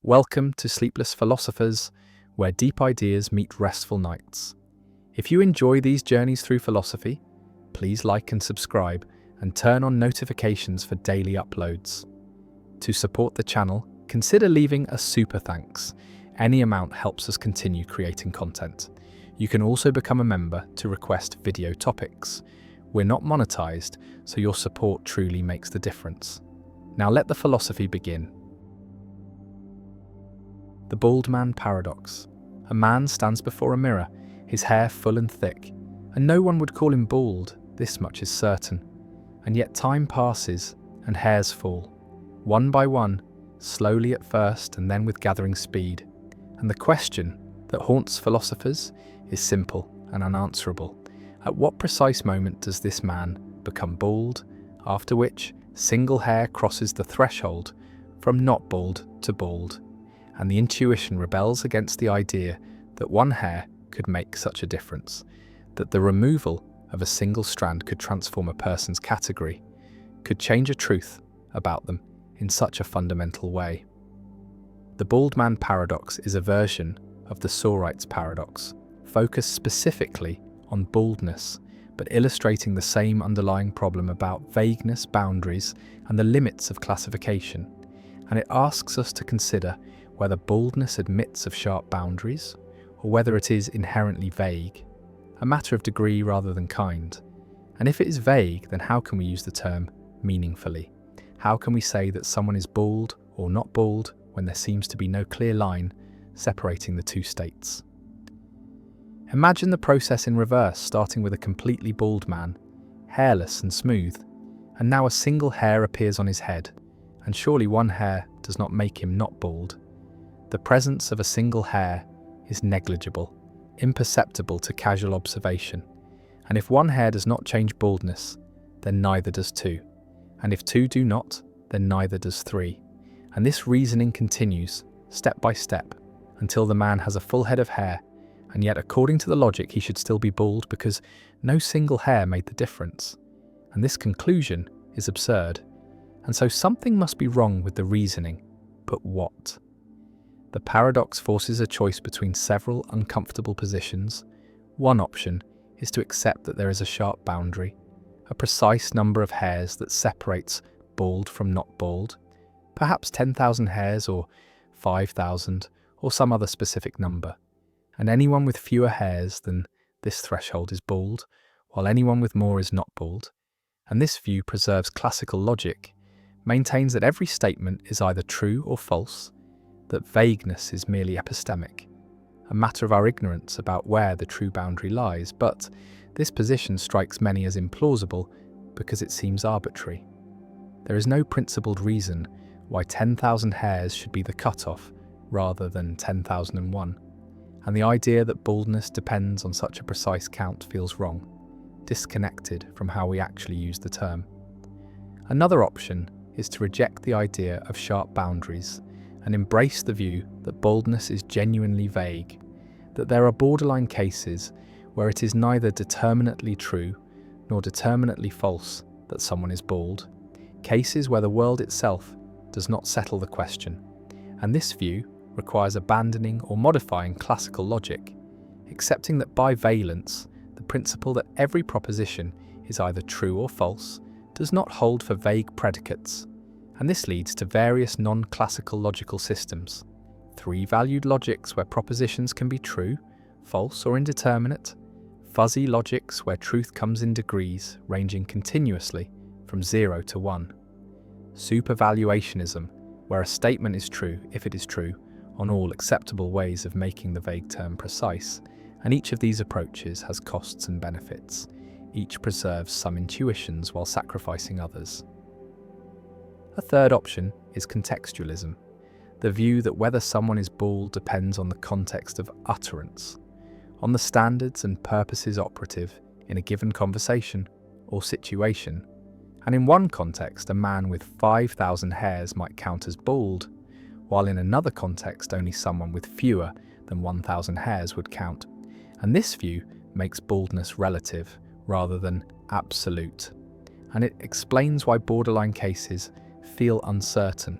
Welcome to Sleepless Philosophers, where deep ideas meet restful nights. If you enjoy these journeys through philosophy, please like and subscribe and turn on notifications for daily uploads. To support the channel, consider leaving a super thanks. Any amount helps us continue creating content. You can also become a member to request video topics. We're not monetized, so your support truly makes the difference. Now let the philosophy begin. The bald man paradox. A man stands before a mirror, his hair full and thick, and no one would call him bald, this much is certain. And yet time passes, and hairs fall, one by one, slowly at first and then with gathering speed. And the question that haunts philosophers is simple and unanswerable. At what precise moment does this man become bald, after which single hair crosses the threshold from not bald to bald? And the intuition rebels against the idea that one hair could make such a difference, that the removal of a single strand could transform a person's category, could change a truth about them in such a fundamental way. The bald man paradox is a version of the Sorites paradox, focused specifically on baldness, but illustrating the same underlying problem about vagueness, boundaries, and the limits of classification. And it asks us to consider whether baldness admits of sharp boundaries, or whether it is inherently vague, a matter of degree rather than kind. And if it is vague, then how can we use the term meaningfully? How can we say that someone is bald or not bald when there seems to be no clear line separating the two states? Imagine the process in reverse, starting with a completely bald man, hairless and smooth, and now a single hair appears on his head, and surely one hair does not make him not bald. The presence of a single hair is negligible, imperceptible to casual observation. And if one hair does not change baldness, then neither does two. And if two do not, then neither does three. And this reasoning continues, step by step, until the man has a full head of hair, and yet according to the logic he should still be bald because no single hair made the difference. And this conclusion is absurd. And so something must be wrong with the reasoning. But what? The paradox forces a choice between several uncomfortable positions. One option is to accept that there is a sharp boundary, a precise number of hairs that separates bald from not bald, perhaps 10,000 hairs or 5,000 or some other specific number. And anyone with fewer hairs than this threshold is bald, while anyone with more is not bald. And this view preserves classical logic, maintains that every statement is either true or false, that vagueness is merely epistemic, a matter of our ignorance about where the true boundary lies, but this position strikes many as implausible because it seems arbitrary. There is no principled reason why 10,000 hairs should be the cutoff rather than 10,001, and the idea that baldness depends on such a precise count feels wrong, disconnected from how we actually use the term. Another option is to reject the idea of sharp boundaries and embrace the view that baldness is genuinely vague, that there are borderline cases where it is neither determinately true nor determinately false that someone is bald, cases where the world itself does not settle the question. And this view requires abandoning or modifying classical logic, accepting that by valence, the principle that every proposition is either true or false does not hold for vague predicates. And this leads to various non-classical logical systems. Three-valued logics where propositions can be true, false, or indeterminate. Fuzzy logics where truth comes in degrees, ranging continuously from 0 to 1. Supervaluationism, where a statement is true if it is true on all acceptable ways of making the vague term precise. And each of these approaches has costs and benefits. Each preserves some intuitions while sacrificing others. A third option is contextualism, the view that whether someone is bald depends on the context of utterance, on the standards and purposes operative in a given conversation or situation. And in one context, a man with 5,000 hairs might count as bald, while in another context only someone with fewer than 1,000 hairs would count. And this view makes baldness relative rather than absolute. And it explains why borderline cases feel uncertain,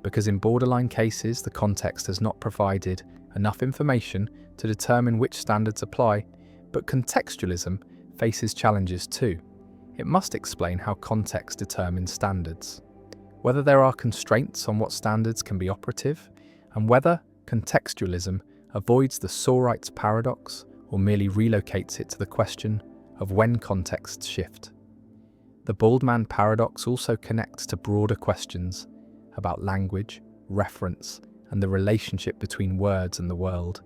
because in borderline cases the context has not provided enough information to determine which standards apply, but contextualism faces challenges too. It must explain how context determines standards, whether there are constraints on what standards can be operative, and whether contextualism avoids the Sorites paradox or merely relocates it to the question of when contexts shift. The bald man paradox also connects to broader questions about language, reference, and the relationship between words and the world.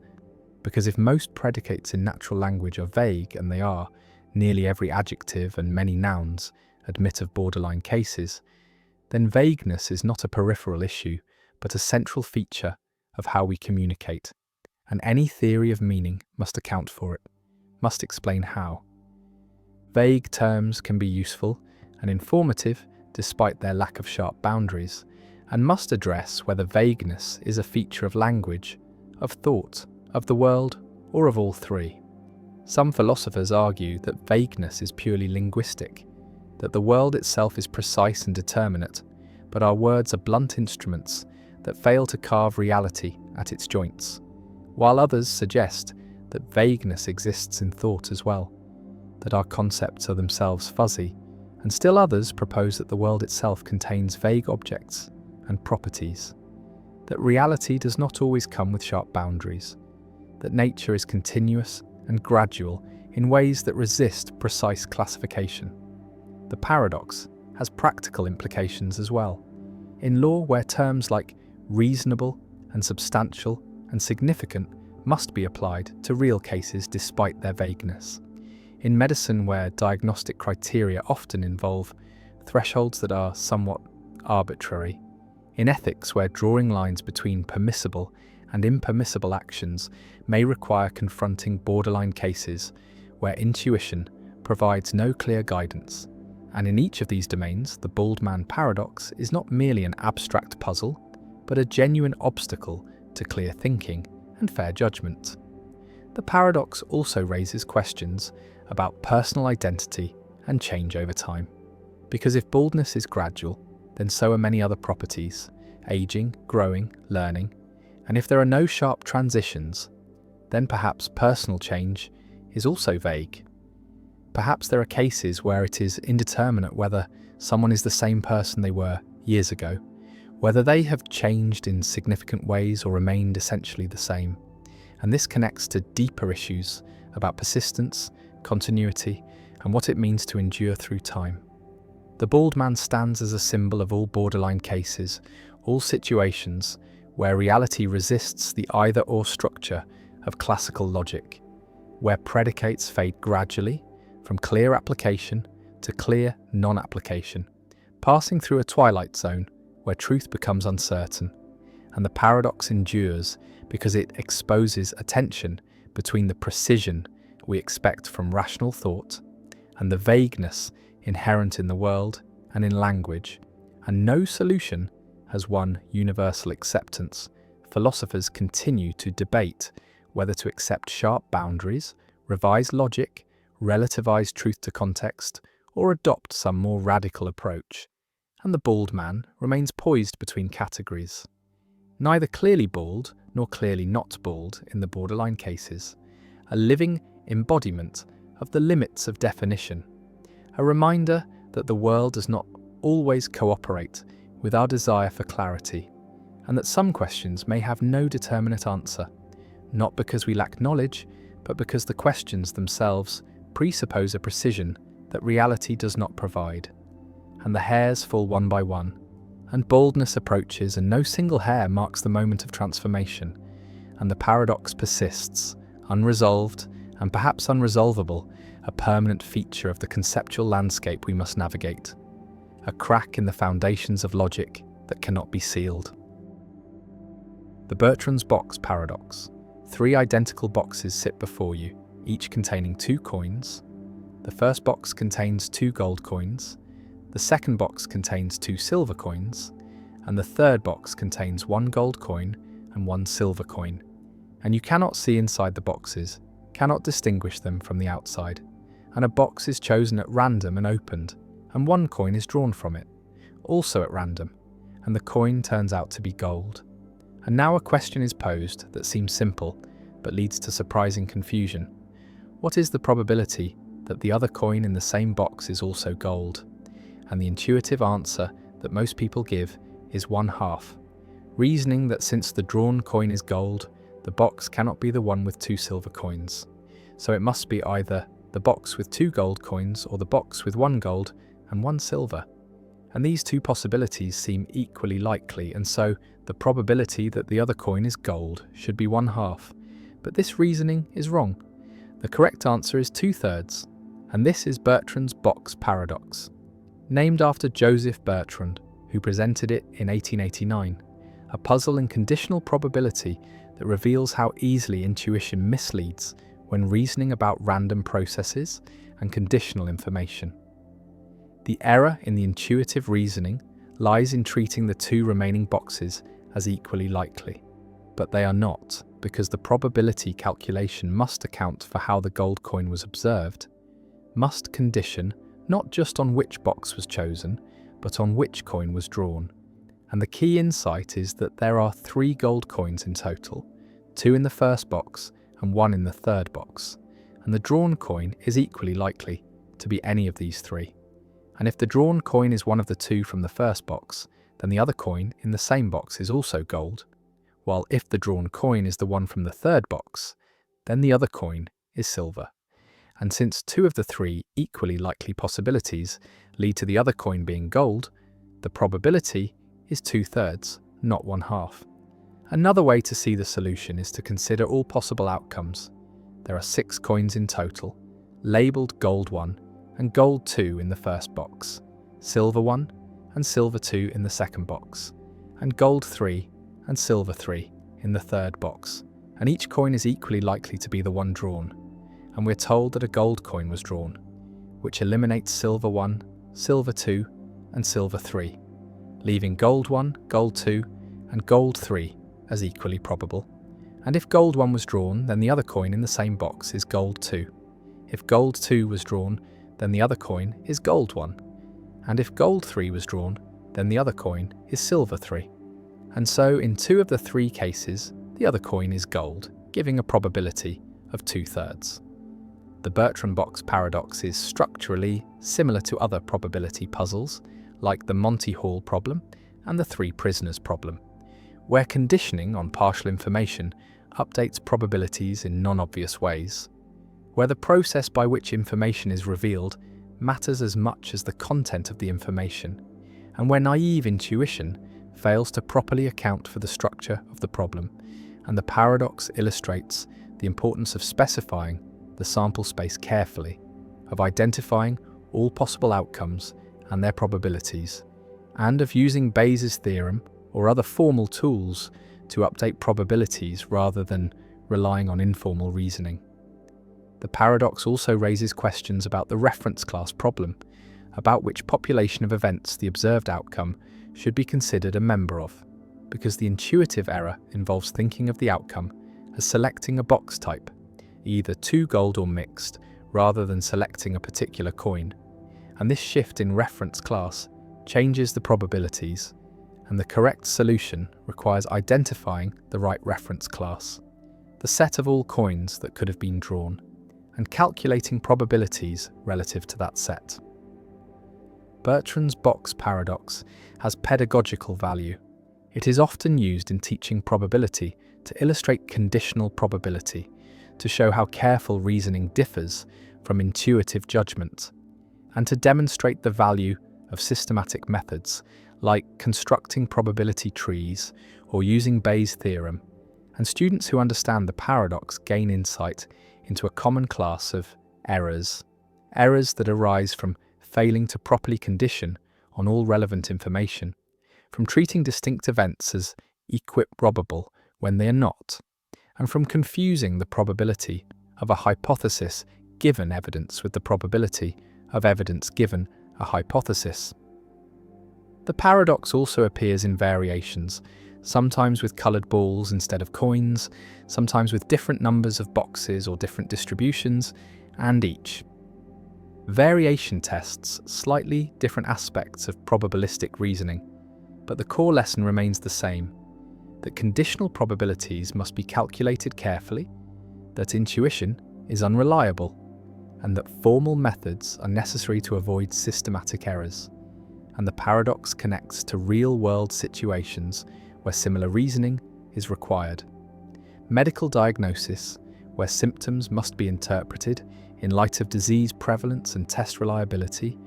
Because if most predicates in natural language are vague, and they are, nearly every adjective and many nouns admit of borderline cases, then vagueness is not a peripheral issue, but a central feature of how we communicate. And any theory of meaning must account for it, must explain how. Vague terms can be useful and informative despite their lack of sharp boundaries, and must address whether vagueness is a feature of language, of thought, of the world, or of all three. Some philosophers argue that vagueness is purely linguistic, that the world itself is precise and determinate, but our words are blunt instruments that fail to carve reality at its joints, while others suggest that vagueness exists in thought as well, that our concepts are themselves fuzzy, and still others propose that the world itself contains vague objects and properties, that reality does not always come with sharp boundaries, that nature is continuous and gradual in ways that resist precise classification. The paradox has practical implications as well. In law, where terms like reasonable and substantial and significant must be applied to real cases despite their vagueness. In medicine, where diagnostic criteria often involve thresholds that are somewhat arbitrary. In ethics, where drawing lines between permissible and impermissible actions may require confronting borderline cases where intuition provides no clear guidance. And in each of these domains, the bald man paradox is not merely an abstract puzzle, but a genuine obstacle to clear thinking and fair judgment. The paradox also raises questions about personal identity and change over time. Because if baldness is gradual, then so are many other properties, aging, growing, learning, and if there are no sharp transitions, then perhaps personal change is also vague. Perhaps there are cases where it is indeterminate whether someone is the same person they were years ago, whether they have changed in significant ways or remained essentially the same. And this connects to deeper issues about persistence, continuity, and what it means to endure through time. The bald man stands as a symbol of all borderline cases, all situations where reality resists the either-or structure of classical logic, where predicates fade gradually from clear application to clear non-application, passing through a twilight zone where truth becomes uncertain. And the paradox endures because it exposes a tension between the precision we expect from rational thought and the vagueness inherent in the world and in language, and no solution has won universal acceptance. Philosophers continue to debate whether to accept sharp boundaries, revise logic, relativize truth to context, or adopt some more radical approach. And the bald man remains poised between categories. Neither clearly bald nor clearly not bald in the borderline cases, a living embodiment of the limits of definition, a reminder that the world does not always cooperate with our desire for clarity, and that some questions may have no determinate answer, not because we lack knowledge, but because the questions themselves presuppose a precision that reality does not provide. And the hairs fall one by one, and baldness approaches, and no single hair marks the moment of transformation, and the paradox persists, unresolved and perhaps unresolvable, a permanent feature of the conceptual landscape we must navigate, a crack in the foundations of logic that cannot be sealed. The Bertrand's box paradox. 3 identical boxes sit before you, each containing 2 coins. The first box contains 2 gold coins, the second box contains 2 silver coins, and the third box contains 1 gold coin and 1 silver coin. And you cannot see inside the boxes, cannot distinguish them from the outside. And a box is chosen at random and opened, and 1 coin is drawn from it, also at random. and the coin turns out to be gold. And now a question is posed that seems simple, but leads to surprising confusion. What is the probability that the other coin in the same box is also gold? And the intuitive answer that most people give is 1/2, reasoning that since the drawn coin is gold, the box cannot be the one with 2 silver coins. So it must be either the box with 2 gold coins or the box with 1 gold and 1 silver. And these 2 possibilities seem equally likely, and so the probability that the other coin is gold should be 1/2. But this reasoning is wrong. The correct answer is 2/3, and this is Bertrand's box paradox, named after Joseph Bertrand, who presented it in 1889, a puzzle in conditional probability that reveals how easily intuition misleads when reasoning about random processes and conditional information. The error in the intuitive reasoning lies in treating the 2 remaining boxes as equally likely, but they are not, because the probability calculation must account for how the gold coin was observed, must condition not just on which box was chosen, but on which coin was drawn. And the key insight is that there are 3 gold coins in total, 2 in the first box and 1 in the third box, and the drawn coin is equally likely to be any of these 3. And if the drawn coin is one of the 2 from the first box, then the other coin in the same box is also gold, while if the drawn coin is the one from the third box, then the other coin is silver. And since 2 of the 3 equally likely possibilities lead to the other coin being gold, the probability is 2/3, not 1/2. Another way to see the solution is to consider all possible outcomes. There are 6 coins in total, labelled gold 1 and gold 2 in the first box, silver 1 and silver 2 in the second box, and gold 3 and silver 3 in the third box, and each coin is equally likely to be the one drawn. And we're told that a gold coin was drawn, which eliminates silver 1, silver 2 and silver 3, leaving gold 1, gold 2 and gold 3 as equally probable. And if gold 1 was drawn, then the other coin in the same box is gold 2. If gold 2 was drawn, then the other coin is gold 1. And if gold 3 was drawn, then the other coin is silver 3. And so in 2 of the 3 cases, the other coin is gold, giving a probability of 2/3. The Bertrand box paradox is structurally similar to other probability puzzles, like the Monty Hall problem and the 3 prisoners problem, where conditioning on partial information updates probabilities in non-obvious ways, where the process by which information is revealed matters as much as the content of the information, and where naive intuition fails to properly account for the structure of the problem. And the paradox illustrates the importance of specifying the sample space carefully, of identifying all possible outcomes and their probabilities, and of using Bayes' theorem or other formal tools to update probabilities rather than relying on informal reasoning. The paradox also raises questions about the reference class problem, about which population of events the observed outcome should be considered a member of, because the intuitive error involves thinking of the outcome as selecting a box type, either 2 gold or mixed, rather than selecting a particular coin. And this shift in reference class changes the probabilities, and the correct solution requires identifying the right reference class, the set of all coins that could have been drawn, and calculating probabilities relative to that set. Bertrand's box paradox has pedagogical value. It is often used in teaching probability to illustrate conditional probability, to show how careful reasoning differs from intuitive judgment, and to demonstrate the value of systematic methods like constructing probability trees or using Bayes' theorem. And students who understand the paradox gain insight into a common class of errors that arise from failing to properly condition on all relevant information, from treating distinct events as equiprobable when they are not, and from confusing the probability of a hypothesis given evidence with the probability of evidence given a hypothesis. The paradox also appears in variations, sometimes with coloured balls instead of coins, sometimes with different numbers of boxes or different distributions, and each. Variation tests slightly different aspects of probabilistic reasoning, but the core lesson remains the same, that conditional probabilities must be calculated carefully, that intuition is unreliable, and that formal methods are necessary to avoid systematic errors. And the paradox connects to real-world situations where similar reasoning is required. Medical diagnosis, where symptoms must be interpreted in light of disease prevalence and test reliability,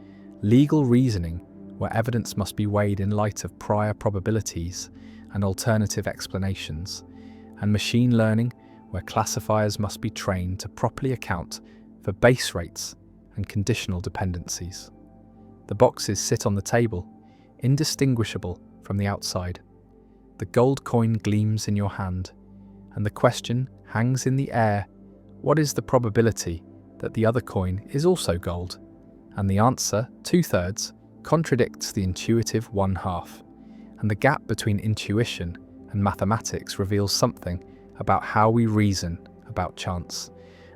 legal reasoning, where evidence must be weighed in light of prior probabilities and alternative explanations, and machine learning, where classifiers must be trained to properly account for base rates and conditional dependencies. The boxes sit on the table, indistinguishable from the outside. The gold coin gleams in your hand, and the question hangs in the air: what is the probability that the other coin is also gold? And the answer, 2/3, contradicts the intuitive 1/2. And the gap between intuition and mathematics reveals something about how we reason about chance,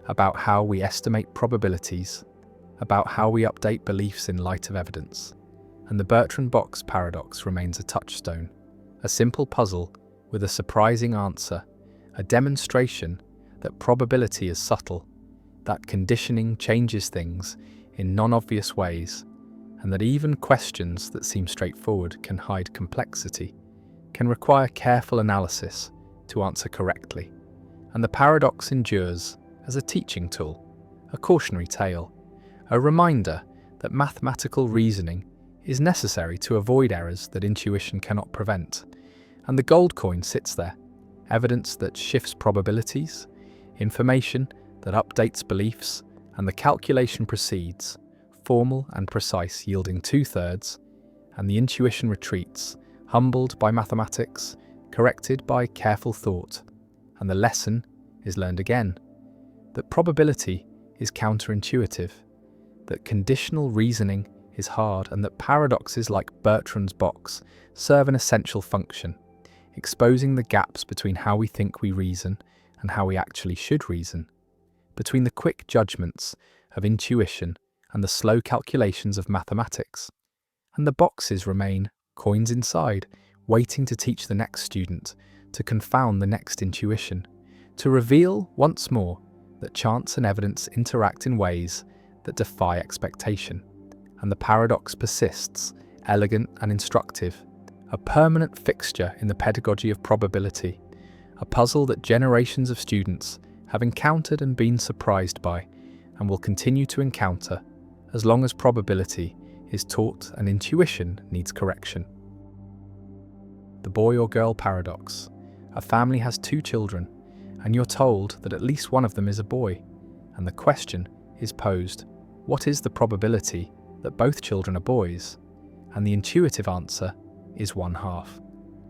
about how we estimate probabilities, about how we update beliefs in light of evidence. And the Bertrand box paradox remains a touchstone, a simple puzzle with a surprising answer, a demonstration that probability is subtle, that conditioning changes things in non-obvious ways, and that even questions that seem straightforward can hide complexity, can require careful analysis to answer correctly. And the paradox endures as a teaching tool, a cautionary tale, a reminder that mathematical reasoning is necessary to avoid errors that intuition cannot prevent. And the gold coin sits there, evidence that shifts probabilities, information that updates beliefs, and the calculation proceeds, formal and precise, yielding 2/3, and the intuition retreats, humbled by mathematics, corrected by careful thought. And the lesson is learned again, that probability is counterintuitive, that conditional reasoning is hard, and that paradoxes like Bertrand's box serve an essential function, exposing the gaps between how we think we reason and how we actually should reason, between the quick judgments of intuition and the slow calculations of mathematics. And the boxes remain coins inside, waiting to teach the next student, to confound the next intuition, to reveal once more that chance and evidence interact in ways that defy expectation. And the paradox persists, elegant and instructive, a permanent fixture in the pedagogy of probability, a puzzle that generations of students have encountered and been surprised by, and will continue to encounter as long as probability is taught and intuition needs correction. The boy or girl paradox. A family has 2 children, and you're told that at least one of them is a boy, and the question is posed: what is the probability that both children are boys? And the intuitive answer is 1/2,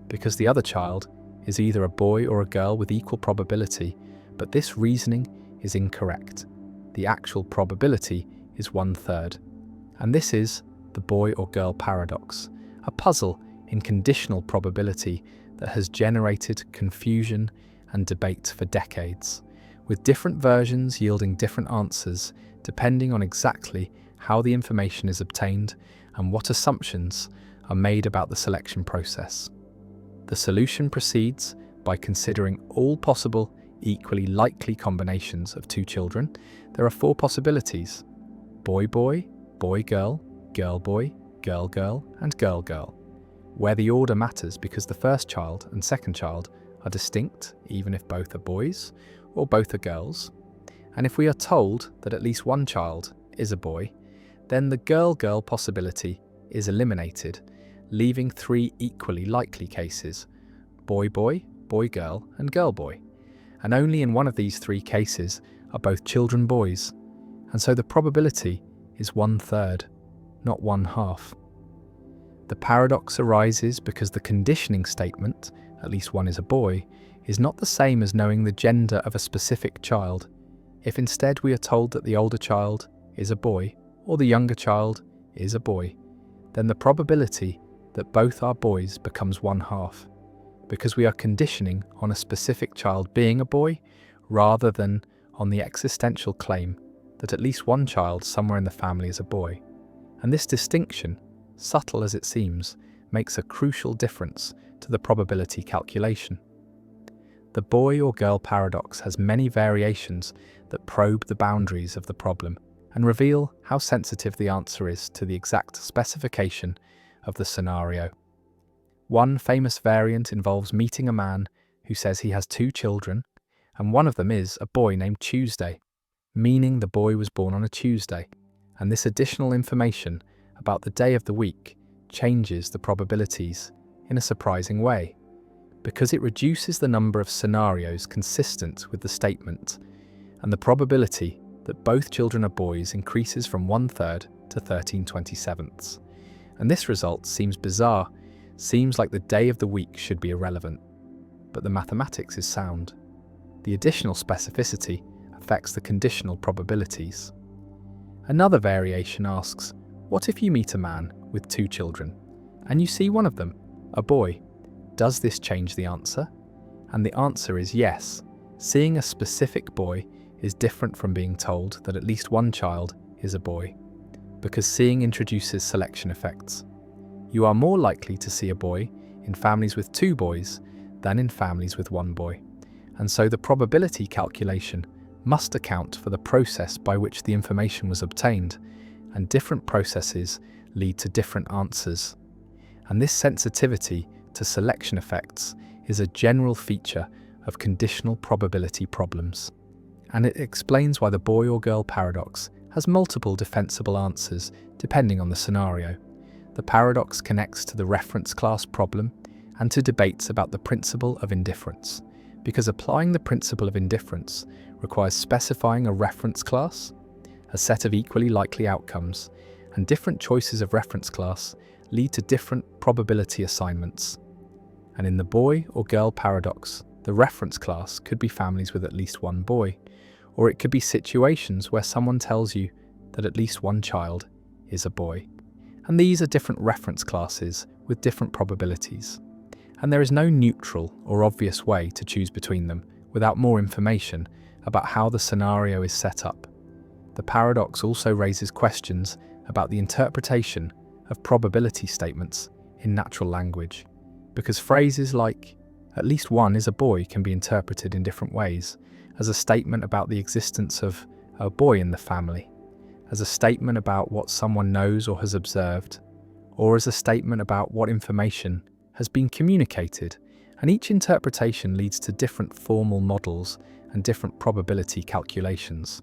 because the other child is either a boy or a girl with equal probability, but this reasoning is incorrect. The actual probability is 1/3. And this is the boy or girl paradox, a puzzle in conditional probability that has generated confusion and debate for decades, with different versions yielding different answers depending on exactly how the information is obtained and what assumptions are made about the selection process. The solution proceeds by considering all possible, equally likely combinations of 2 children. There are 4 possibilities: boy-boy, boy-girl, girl-boy, girl-girl, and girl-girl, where the order matters because the first child and second child are distinct even if both are boys or both are girls. And if we are told that at least one child is a boy, then the girl-girl possibility is eliminated, leaving 3 equally likely cases: boy-boy, boy-girl, and girl-boy. And only in one of these 3 cases are both children boys, and so the probability is 1/3, not 1/2. The paradox arises because the conditioning statement, at least one is a boy, is not the same as knowing the gender of a specific child. If instead we are told that the older child is a boy, or the younger child is a boy, then the probability that both are boys becomes 1/2, because we are conditioning on a specific child being a boy rather than on the existential claim that at least one child somewhere in the family is a boy. And this distinction, subtle as it seems, makes a crucial difference to the probability calculation. The boy or girl paradox has many variations that probe the boundaries of the problem and reveal how sensitive the answer is to the exact specification of the scenario. One famous variant involves meeting a man who says he has 2 children, and one of them is a boy named Tuesday, meaning the boy was born on a Tuesday, and this additional information about the day of the week changes the probabilities in a surprising way, because it reduces the number of scenarios consistent with the statement, and the probability that both children are boys increases from 1/3 to 13/27. And this result seems bizarre, seems like the day of the week should be irrelevant, but the mathematics is sound. The additional specificity affects the conditional probabilities. Another variation asks, what if you meet a man with 2 children, and you see one of them, a boy? Does this change the answer? And the answer is yes. Seeing a specific boy is different from being told that at least one child is a boy, because seeing introduces selection effects. You are more likely to see a boy in families with 2 boys than in families with 1 boy, and so the probability calculation must account for the process by which the information was obtained, and different processes lead to different answers. And this sensitivity to selection effects is a general feature of conditional probability problems. And it explains why the boy or girl paradox has multiple defensible answers depending on the scenario. The paradox connects to the reference class problem and to debates about the principle of indifference, because applying the principle of indifference requires specifying a reference class, a set of equally likely outcomes, and different choices of reference class lead to different probability assignments. And in the boy or girl paradox, the reference class could be families with at least 1 boy, or it could be situations where someone tells you that at least 1 child is a boy. And these are different reference classes with different probabilities. And there is no neutral or obvious way to choose between them without more information about how the scenario is set up. The paradox also raises questions about the interpretation of probability statements in natural language, because phrases like "at least one is a boy" can be interpreted in different ways, as a statement about the existence of a boy in the family, as a statement about what someone knows or has observed, or as a statement about what information has been communicated, and each interpretation leads to different formal models and different probability calculations.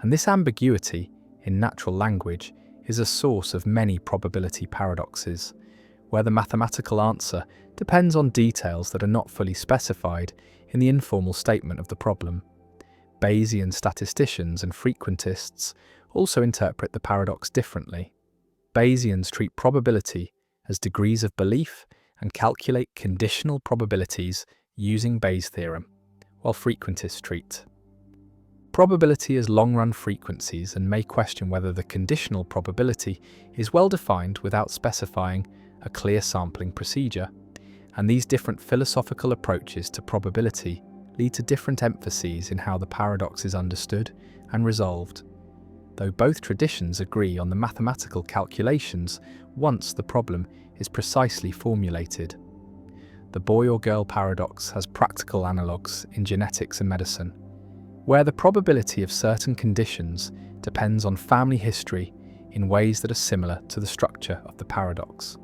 And this ambiguity in natural language is a source of many probability paradoxes, where the mathematical answer depends on details that are not fully specified in the informal statement of the problem. Bayesian statisticians and frequentists also interpret the paradox differently. Bayesians treat probability as degrees of belief and calculate conditional probabilities using Bayes' theorem, while frequentists treat probability as long-run frequencies and may question whether the conditional probability is well defined without specifying a clear sampling procedure. And these different philosophical approaches to probability lead to different emphases in how the paradox is understood and resolved, though both traditions agree on the mathematical calculations once the problem is precisely formulated. The boy or girl paradox has practical analogues in genetics and medicine, where the probability of certain conditions depends on family history in ways that are similar to the structure of the paradox.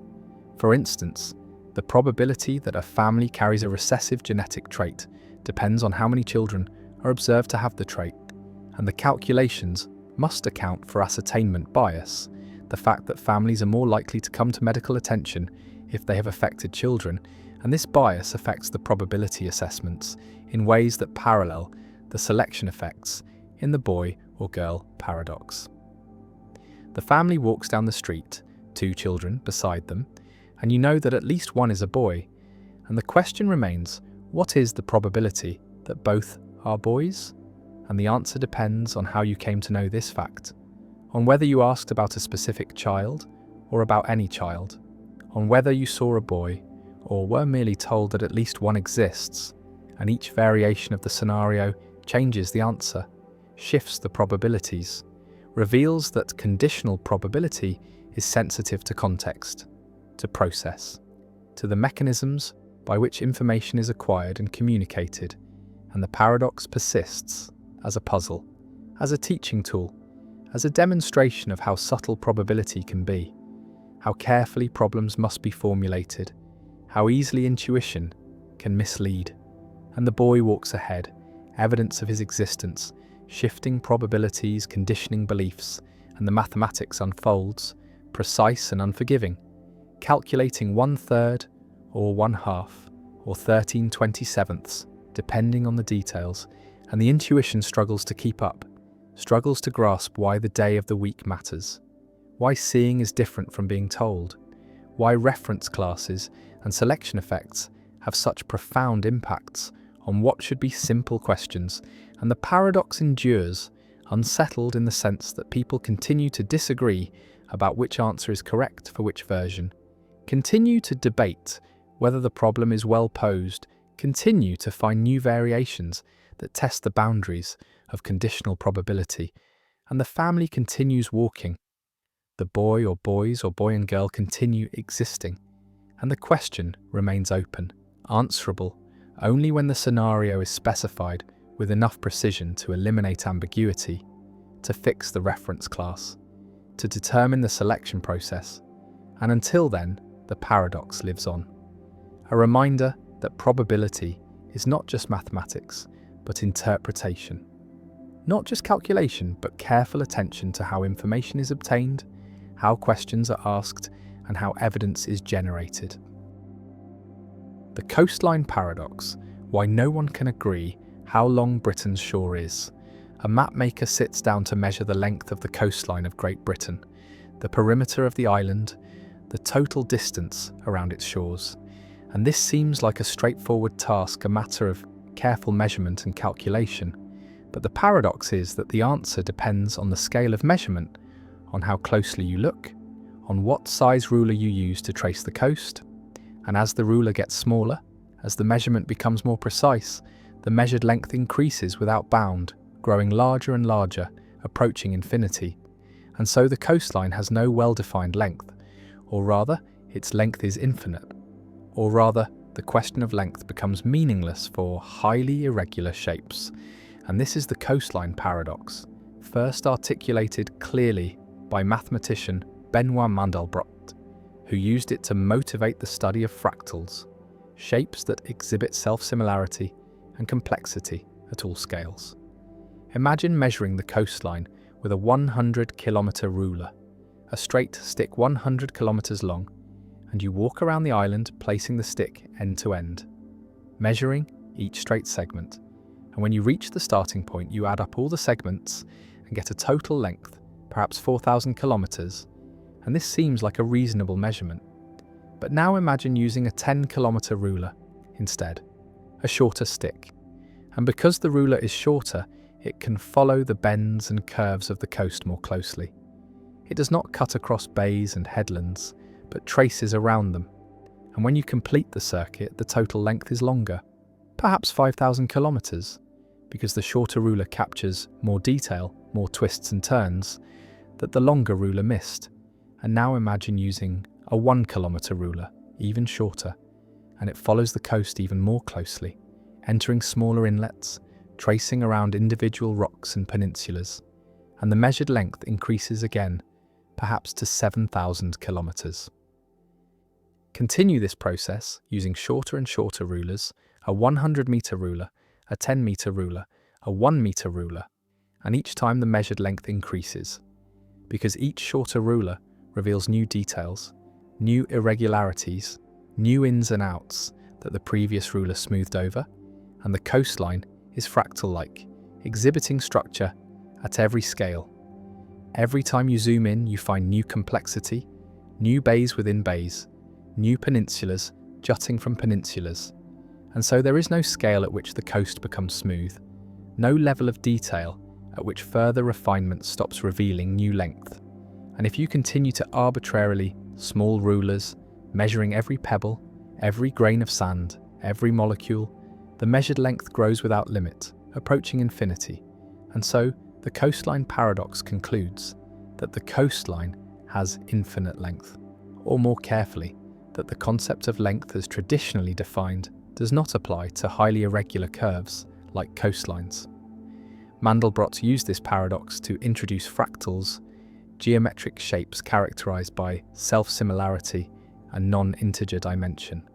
For instance, the probability that a family carries a recessive genetic trait depends on how many children are observed to have the trait, and the calculations must account for ascertainment bias, the fact that families are more likely to come to medical attention if they have affected children, and this bias affects the probability assessments in ways that parallel the selection effects in the boy or girl paradox. The family walks down the street, 2 children beside them, and you know that at least one is a boy, and the question remains, what is the probability that both are boys? And the answer depends on how you came to know this fact, on whether you asked about a specific child or about any child, on whether you saw a boy or were merely told that at least one exists, and each variation of the scenario changes the answer, shifts the probabilities, reveals that conditional probability is sensitive to context. to process, to the mechanisms by which information is acquired and communicated, and the paradox persists as a puzzle, as a teaching tool, as a demonstration of how subtle probability can be, how carefully problems must be formulated, how easily intuition can mislead. And the boy walks ahead, evidence of his existence, shifting probabilities, conditioning beliefs, and the mathematics unfolds, precise and unforgiving, calculating 1/3 or 1/2 or 13/27, depending on the details, and the intuition struggles to keep up, struggles to grasp why the day of the week matters, why seeing is different from being told, why reference classes and selection effects have such profound impacts on what should be simple questions, and the paradox endures, unsettled in the sense that people continue to disagree about which answer is correct for which version, continue to debate whether the problem is well posed, continue to find new variations that test the boundaries of conditional probability, and the family continues walking. The boy or boys or boy and girl continue existing, and the question remains open, answerable only when the scenario is specified with enough precision to eliminate ambiguity, to fix the reference class, to determine the selection process, and until then, the paradox lives on. A reminder that probability is not just mathematics, but interpretation. Not just calculation, but careful attention to how information is obtained, how questions are asked, and how evidence is generated. The coastline paradox, why no one can agree how long Britain's shore is. A mapmaker sits down to measure the length of the coastline of Great Britain, the perimeter of the island, the total distance around its shores. And this seems like a straightforward task, a matter of careful measurement and calculation. But the paradox is that the answer depends on the scale of measurement, on how closely you look, on what size ruler you use to trace the coast. And as the ruler gets smaller, as the measurement becomes more precise, the measured length increases without bound, growing larger and larger, approaching infinity. And so the coastline has no well-defined length, or rather, its length is infinite. Or rather, the question of length becomes meaningless for highly irregular shapes. And this is the coastline paradox, first articulated clearly by mathematician Benoit Mandelbrot, who used it to motivate the study of fractals, shapes that exhibit self-similarity and complexity at all scales. Imagine measuring the coastline with a 100-kilometre ruler, a straight stick 100 kilometres long, and you walk around the island placing the stick end to end, measuring each straight segment. And when you reach the starting point, you add up all the segments and get a total length, perhaps 4,000 kilometres, and this seems like a reasonable measurement. But now imagine using a 10-kilometre ruler instead, a shorter stick. And because the ruler is shorter, it can follow the bends and curves of the coast more closely. It does not cut across bays and headlands, but traces around them. And when you complete the circuit, the total length is longer, perhaps 5,000 kilometres, because the shorter ruler captures more detail, more twists and turns, that the longer ruler missed. And now imagine using a 1-kilometre ruler, even shorter, and it follows the coast even more closely, entering smaller inlets, tracing around individual rocks and peninsulas, and the measured length increases again, perhaps to 7,000 kilometres. Continue this process using shorter and shorter rulers, a 100-metre ruler, a 10-metre ruler, a 1-metre ruler, and each time the measured length increases, because each shorter ruler reveals new details, new irregularities, new ins and outs that the previous ruler smoothed over, and the coastline is fractal-like, exhibiting structure at every scale. Every time you zoom in, you find new complexity, new bays within bays, new peninsulas jutting from peninsulas. And so there is no scale at which the coast becomes smooth, no level of detail at which further refinement stops revealing new length. And if you continue to arbitrarily, small rulers, measuring every pebble, every grain of sand, every molecule, the measured length grows without limit, approaching infinity. And so the coastline paradox concludes that the coastline has infinite length. Or more carefully, that the concept of length as traditionally defined does not apply to highly irregular curves like coastlines. Mandelbrot used this paradox to introduce fractals, geometric shapes characterized by self-similarity and non-integer dimension.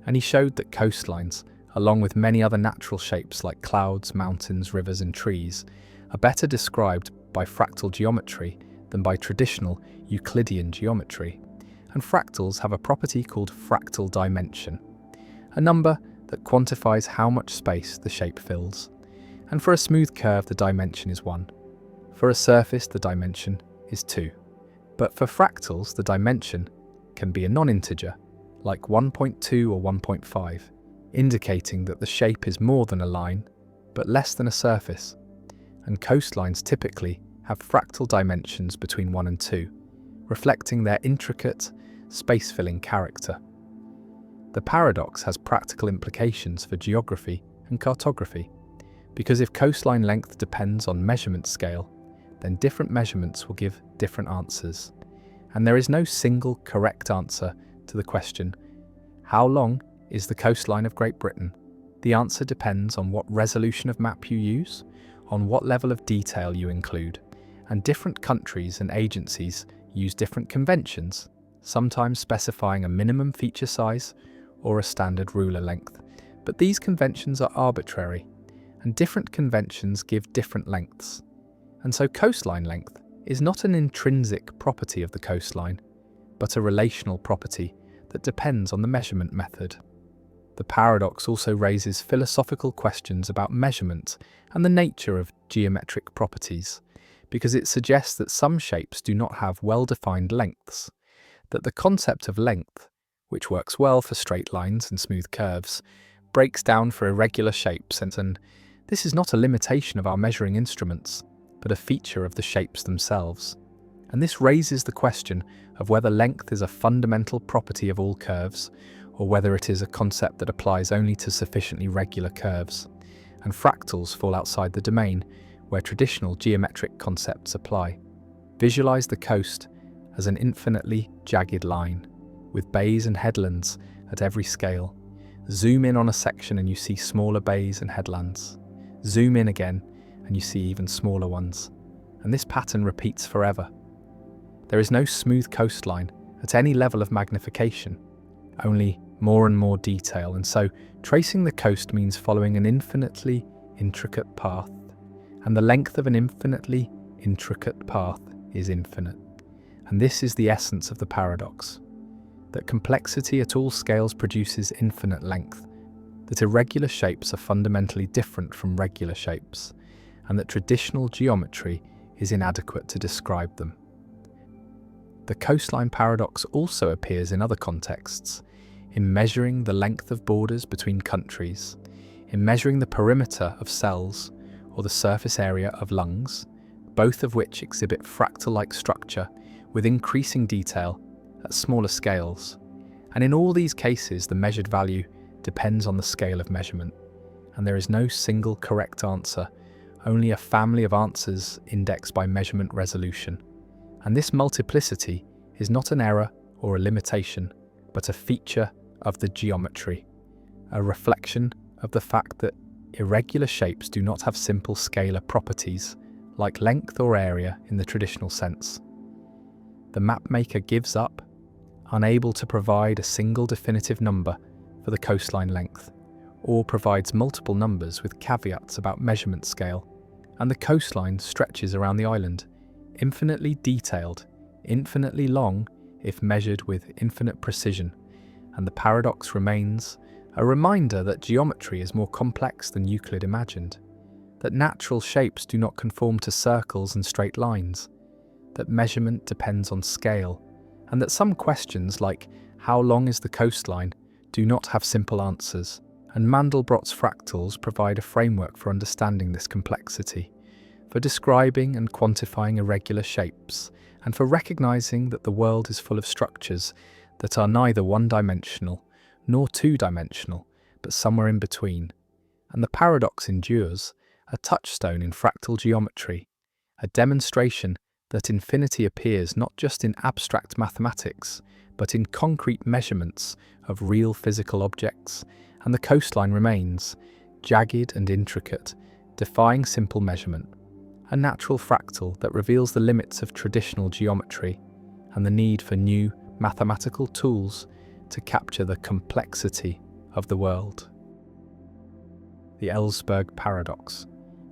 And he showed that coastlines, along with many other natural shapes like clouds, mountains, rivers, and trees, are better described by fractal geometry than by traditional Euclidean geometry. And fractals have a property called fractal dimension, a number that quantifies how much space the shape fills. And for a smooth curve, the dimension is 1. For a surface, the dimension is 2. But for fractals, the dimension can be a non-integer, like 1.2 or 1.5, indicating that the shape is more than a line, but less than a surface. And coastlines typically have fractal dimensions between 1 and 2, reflecting their intricate, space-filling character. The paradox has practical implications for geography and cartography, because if coastline length depends on measurement scale, then different measurements will give different answers. And there is no single correct answer to the question, how long is the coastline of Great Britain? The answer depends on what resolution of map you use, on what level of detail you include, and different countries and agencies use different conventions, sometimes specifying a minimum feature size or a standard ruler length. But these conventions are arbitrary, and different conventions give different lengths. And so coastline length is not an intrinsic property of the coastline, but a relational property that depends on the measurement method. The paradox also raises philosophical questions about measurement and the nature of geometric properties, because it suggests that some shapes do not have well-defined lengths, that the concept of length, which works well for straight lines and smooth curves, breaks down for irregular shapes, and this is not a limitation of our measuring instruments, but a feature of the shapes themselves. And this raises the question of whether length is a fundamental property of all curves, or whether it is a concept that applies only to sufficiently regular curves. And fractals fall outside the domain where traditional geometric concepts apply. Visualize the coast as an infinitely jagged line, with bays and headlands at every scale. Zoom in on a section and you see smaller bays and headlands. Zoom in again and you see even smaller ones. And this pattern repeats forever. There is no smooth coastline at any level of magnification, only more and more detail, and so tracing the coast means following an infinitely intricate path, and the length of an infinitely intricate path is infinite. And this is the essence of the paradox, that complexity at all scales produces infinite length, that irregular shapes are fundamentally different from regular shapes, and that traditional geometry is inadequate to describe them. The coastline paradox also appears in other contexts, in measuring the length of borders between countries, in measuring the perimeter of cells or the surface area of lungs, both of which exhibit fractal-like structure with increasing detail at smaller scales. And in all these cases, the measured value depends on the scale of measurement, and there is no single correct answer, only a family of answers indexed by measurement resolution. And this multiplicity is not an error or a limitation, but a feature of the geometry, a reflection of the fact that irregular shapes do not have simple scalar properties like length or area in the traditional sense. The mapmaker gives up, unable to provide a single definitive number for the coastline length, or provides multiple numbers with caveats about measurement scale, and the coastline stretches around the island, infinitely detailed, infinitely long if measured with infinite precision, and the paradox remains a reminder that geometry is more complex than Euclid imagined, that natural shapes do not conform to circles and straight lines, that measurement depends on scale, and that some questions like how long is the coastline do not have simple answers, and Mandelbrot's fractals provide a framework for understanding this complexity, for describing and quantifying irregular shapes, and for recognizing that the world is full of structures that are neither one-dimensional nor two-dimensional, but somewhere in between. And the paradox endures, a touchstone in fractal geometry, a demonstration that infinity appears not just in abstract mathematics, but in concrete measurements of real physical objects, and the coastline remains, jagged and intricate, defying simple measurement, a natural fractal that reveals the limits of traditional geometry and the need for new mathematical tools to capture the complexity of the world. The Ellsberg paradox.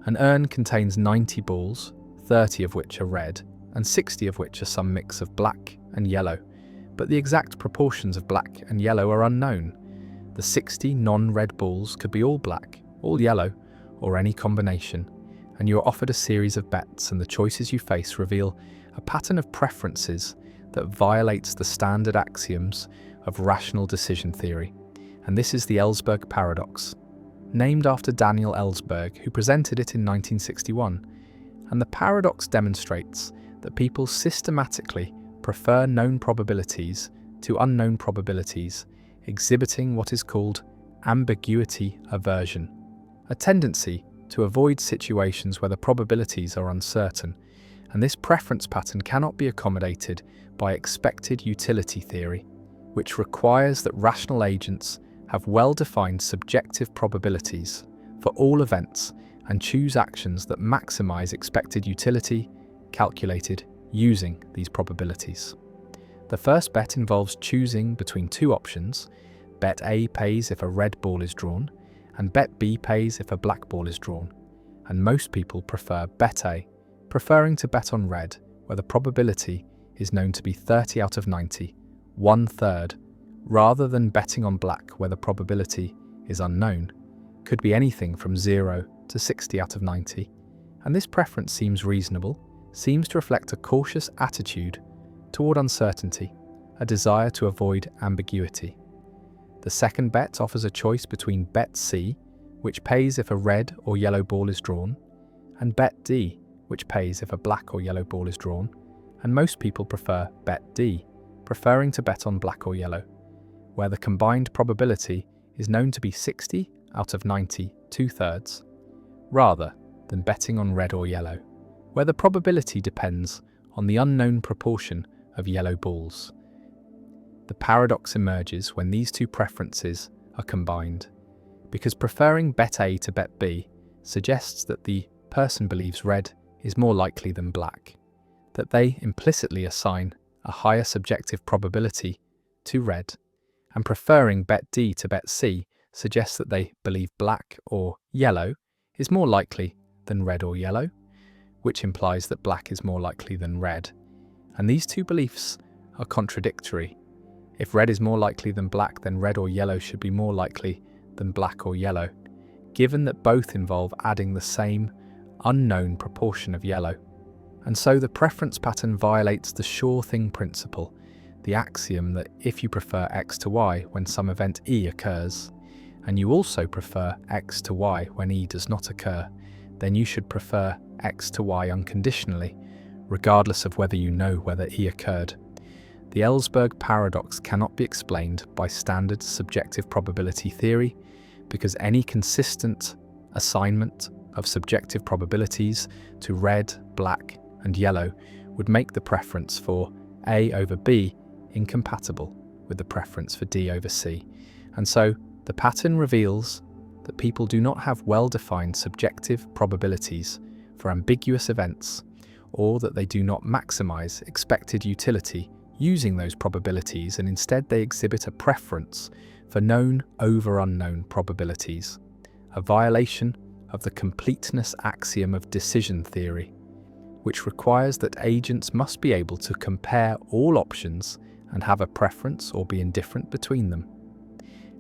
An urn contains 90 balls, 30 of which are red, and 60 of which are some mix of black and yellow, but the exact proportions of black and yellow are unknown. The 60 non-red balls could be all black, all yellow, or any combination, and you are offered a series of bets, and the choices you face reveal a pattern of preferences that violates the standard axioms of rational decision theory. And this is the Ellsberg paradox, named after Daniel Ellsberg, who presented it in 1961. And the paradox demonstrates that people systematically prefer known probabilities to unknown probabilities, exhibiting what is called ambiguity aversion, a tendency to avoid situations where the probabilities are uncertain, and this preference pattern cannot be accommodated by expected utility theory, which requires that rational agents have well-defined subjective probabilities for all events and choose actions that maximize expected utility, calculated using these probabilities. The first bet involves choosing between two options. Bet A pays if a red ball is drawn, and bet B pays if a black ball is drawn. And most people prefer bet A, preferring to bet on red, where the probability is known to be 30 out of 90, 1/3, rather than betting on black, where the probability is unknown, could be anything from 0 to 60 out of 90. And this preference seems reasonable, seems to reflect a cautious attitude toward uncertainty, a desire to avoid ambiguity. The second bet offers a choice between bet C, which pays if a red or yellow ball is drawn, and bet D, which pays if a black or yellow ball is drawn, and most people prefer bet D, preferring to bet on black or yellow, where the combined probability is known to be 60 out of 90, 2/3, rather than betting on red or yellow, where the probability depends on the unknown proportion of yellow balls. The paradox emerges when these two preferences are combined, because preferring bet A to bet B suggests that the person believes red is more likely than black, that they implicitly assign a higher subjective probability to red, and preferring bet D to bet C suggests that they believe black or yellow is more likely than red or yellow, which implies that black is more likely than red. And these two beliefs are contradictory. If red is more likely than black, then red or yellow should be more likely than black or yellow, given that both involve adding the same unknown proportion of yellow. And so the preference pattern violates the sure thing principle, the axiom that if you prefer X to Y when some event E occurs, and you also prefer X to Y when E does not occur, then you should prefer X to Y unconditionally, regardless of whether you know whether E occurred. The Ellsberg paradox cannot be explained by standard subjective probability theory, because any consistent assignment of subjective probabilities to red, black, and yellow would make the preference for A over B incompatible with the preference for D over C. And so the pattern reveals that people do not have well-defined subjective probabilities for ambiguous events, or that they do not maximize expected utility using those probabilities, and instead they exhibit a preference for known over unknown probabilities, a violation of the completeness axiom of decision theory, which requires that agents must be able to compare all options and have a preference or be indifferent between them.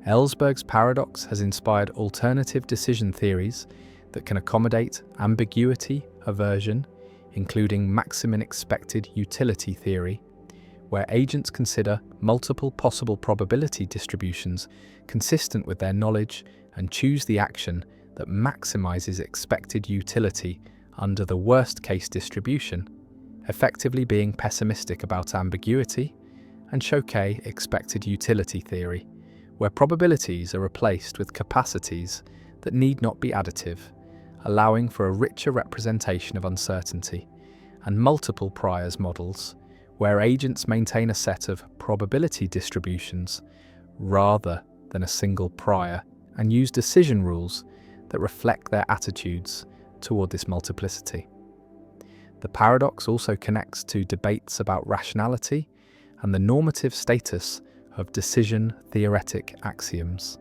Ellsberg's paradox has inspired alternative decision theories that can accommodate ambiguity aversion, including maximum expected utility theory, where agents consider multiple possible probability distributions consistent with their knowledge and choose the action that maximizes expected utility under the worst-case distribution, effectively being pessimistic about ambiguity, and Choquet expected utility theory, where probabilities are replaced with capacities that need not be additive, allowing for a richer representation of uncertainty, and multiple priors models, where agents maintain a set of probability distributions rather than a single prior, and use decision rules that reflect their attitudes toward this multiplicity. The paradox also connects to debates about rationality and the normative status of decision-theoretic axioms.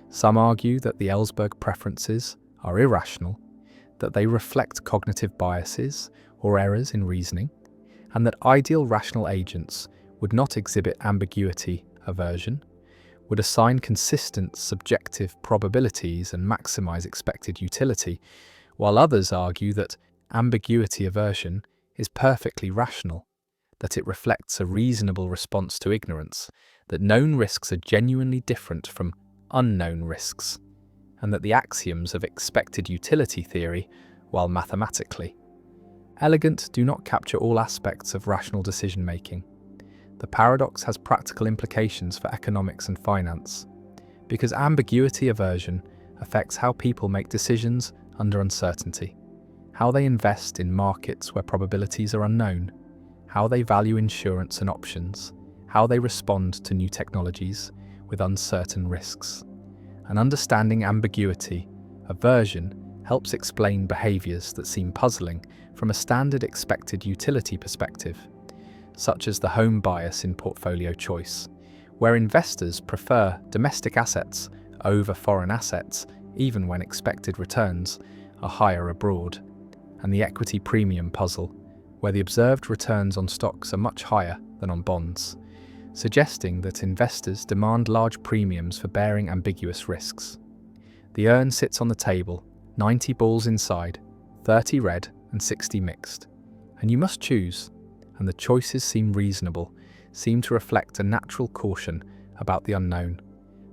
Some argue that the Ellsberg preferences are irrational, that they reflect cognitive biases or errors in reasoning, and that ideal rational agents would not exhibit ambiguity aversion, would assign consistent subjective probabilities and maximize expected utility, while others argue that ambiguity aversion is perfectly rational, that it reflects a reasonable response to ignorance, that known risks are genuinely different from unknown risks, and that the axioms of expected utility theory, while mathematically elegant, do not capture all aspects of rational decision-making. The paradox has practical implications for economics and finance, because ambiguity aversion affects how people make decisions under uncertainty, how they invest in markets where probabilities are unknown, how they value insurance and options, how they respond to new technologies with uncertain risks. And understanding ambiguity aversion helps explain behaviours that seem puzzling from a standard expected utility perspective, such as the home bias in portfolio choice, where investors prefer domestic assets over foreign assets even when expected returns are higher abroad, and the equity premium puzzle, where the observed returns on stocks are much higher than on bonds, suggesting that investors demand large premiums for bearing ambiguous risks. The urn sits on the table, 90 balls inside, 30 red and 60 mixed, and you must choose, and the choices seem reasonable, seem to reflect a natural caution about the unknown,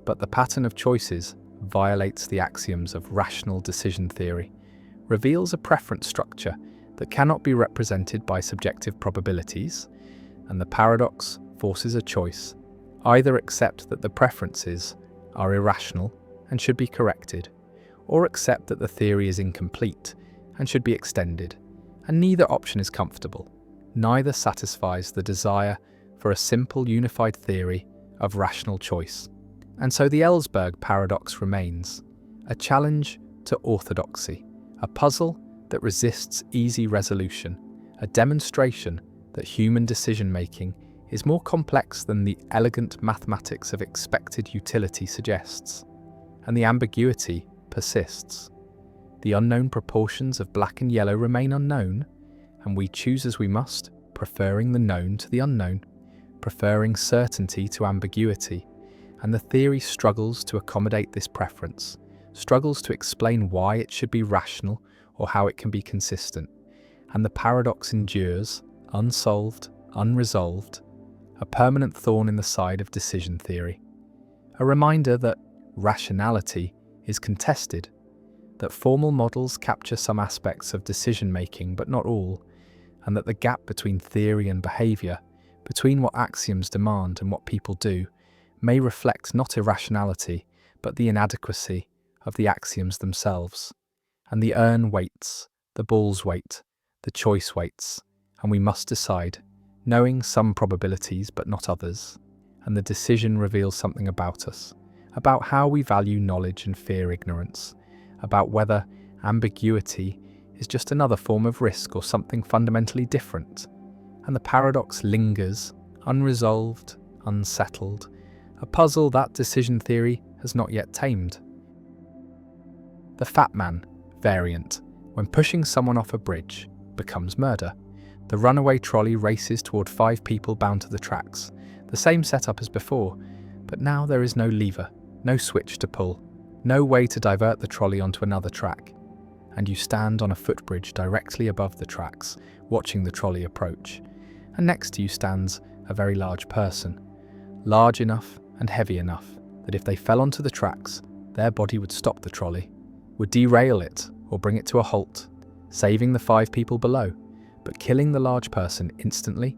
but the pattern of choices violates the axioms of rational decision theory, reveals a preference structure that cannot be represented by subjective probabilities, and the paradox forces a choice: either accept that the preferences are irrational and should be corrected, or accept that the theory is incomplete and should be extended, and neither option is comfortable. Neither satisfies the desire for a simple unified theory of rational choice. And so the Ellsberg paradox remains, a challenge to orthodoxy, a puzzle that resists easy resolution, a demonstration that human decision-making is more complex than the elegant mathematics of expected utility suggests, and the ambiguity persists. The unknown proportions of black and yellow remain unknown, and we choose as we must, preferring the known to the unknown, preferring certainty to ambiguity, and the theory struggles to accommodate this preference, struggles to explain why it should be rational or how it can be consistent, and the paradox endures, unsolved, unresolved, a permanent thorn in the side of decision theory. A reminder that rationality is contested, that formal models capture some aspects of decision-making but not all, and that the gap between theory and behaviour, between what axioms demand and what people do, may reflect not irrationality but the inadequacy of the axioms themselves. And the urn waits, the balls wait, the choice waits, and we must decide, knowing some probabilities but not others, and the decision reveals something about us, about how we value knowledge and fear ignorance, about whether ambiguity is just another form of risk or something fundamentally different. And the paradox lingers, unresolved, unsettled, a puzzle that decision theory has not yet tamed. The fat man variant, when pushing someone off a bridge, becomes murder. The runaway trolley races toward 5 people bound to the tracks, the same setup as before, but now there is no lever, no switch to pull, no way to divert the trolley onto another track, and you stand on a footbridge directly above the tracks, watching the trolley approach, and next to you stands a very large person, large enough and heavy enough that if they fell onto the tracks, their body would stop the trolley, would derail it or bring it to a halt, saving the 5 people below, but killing the large person instantly.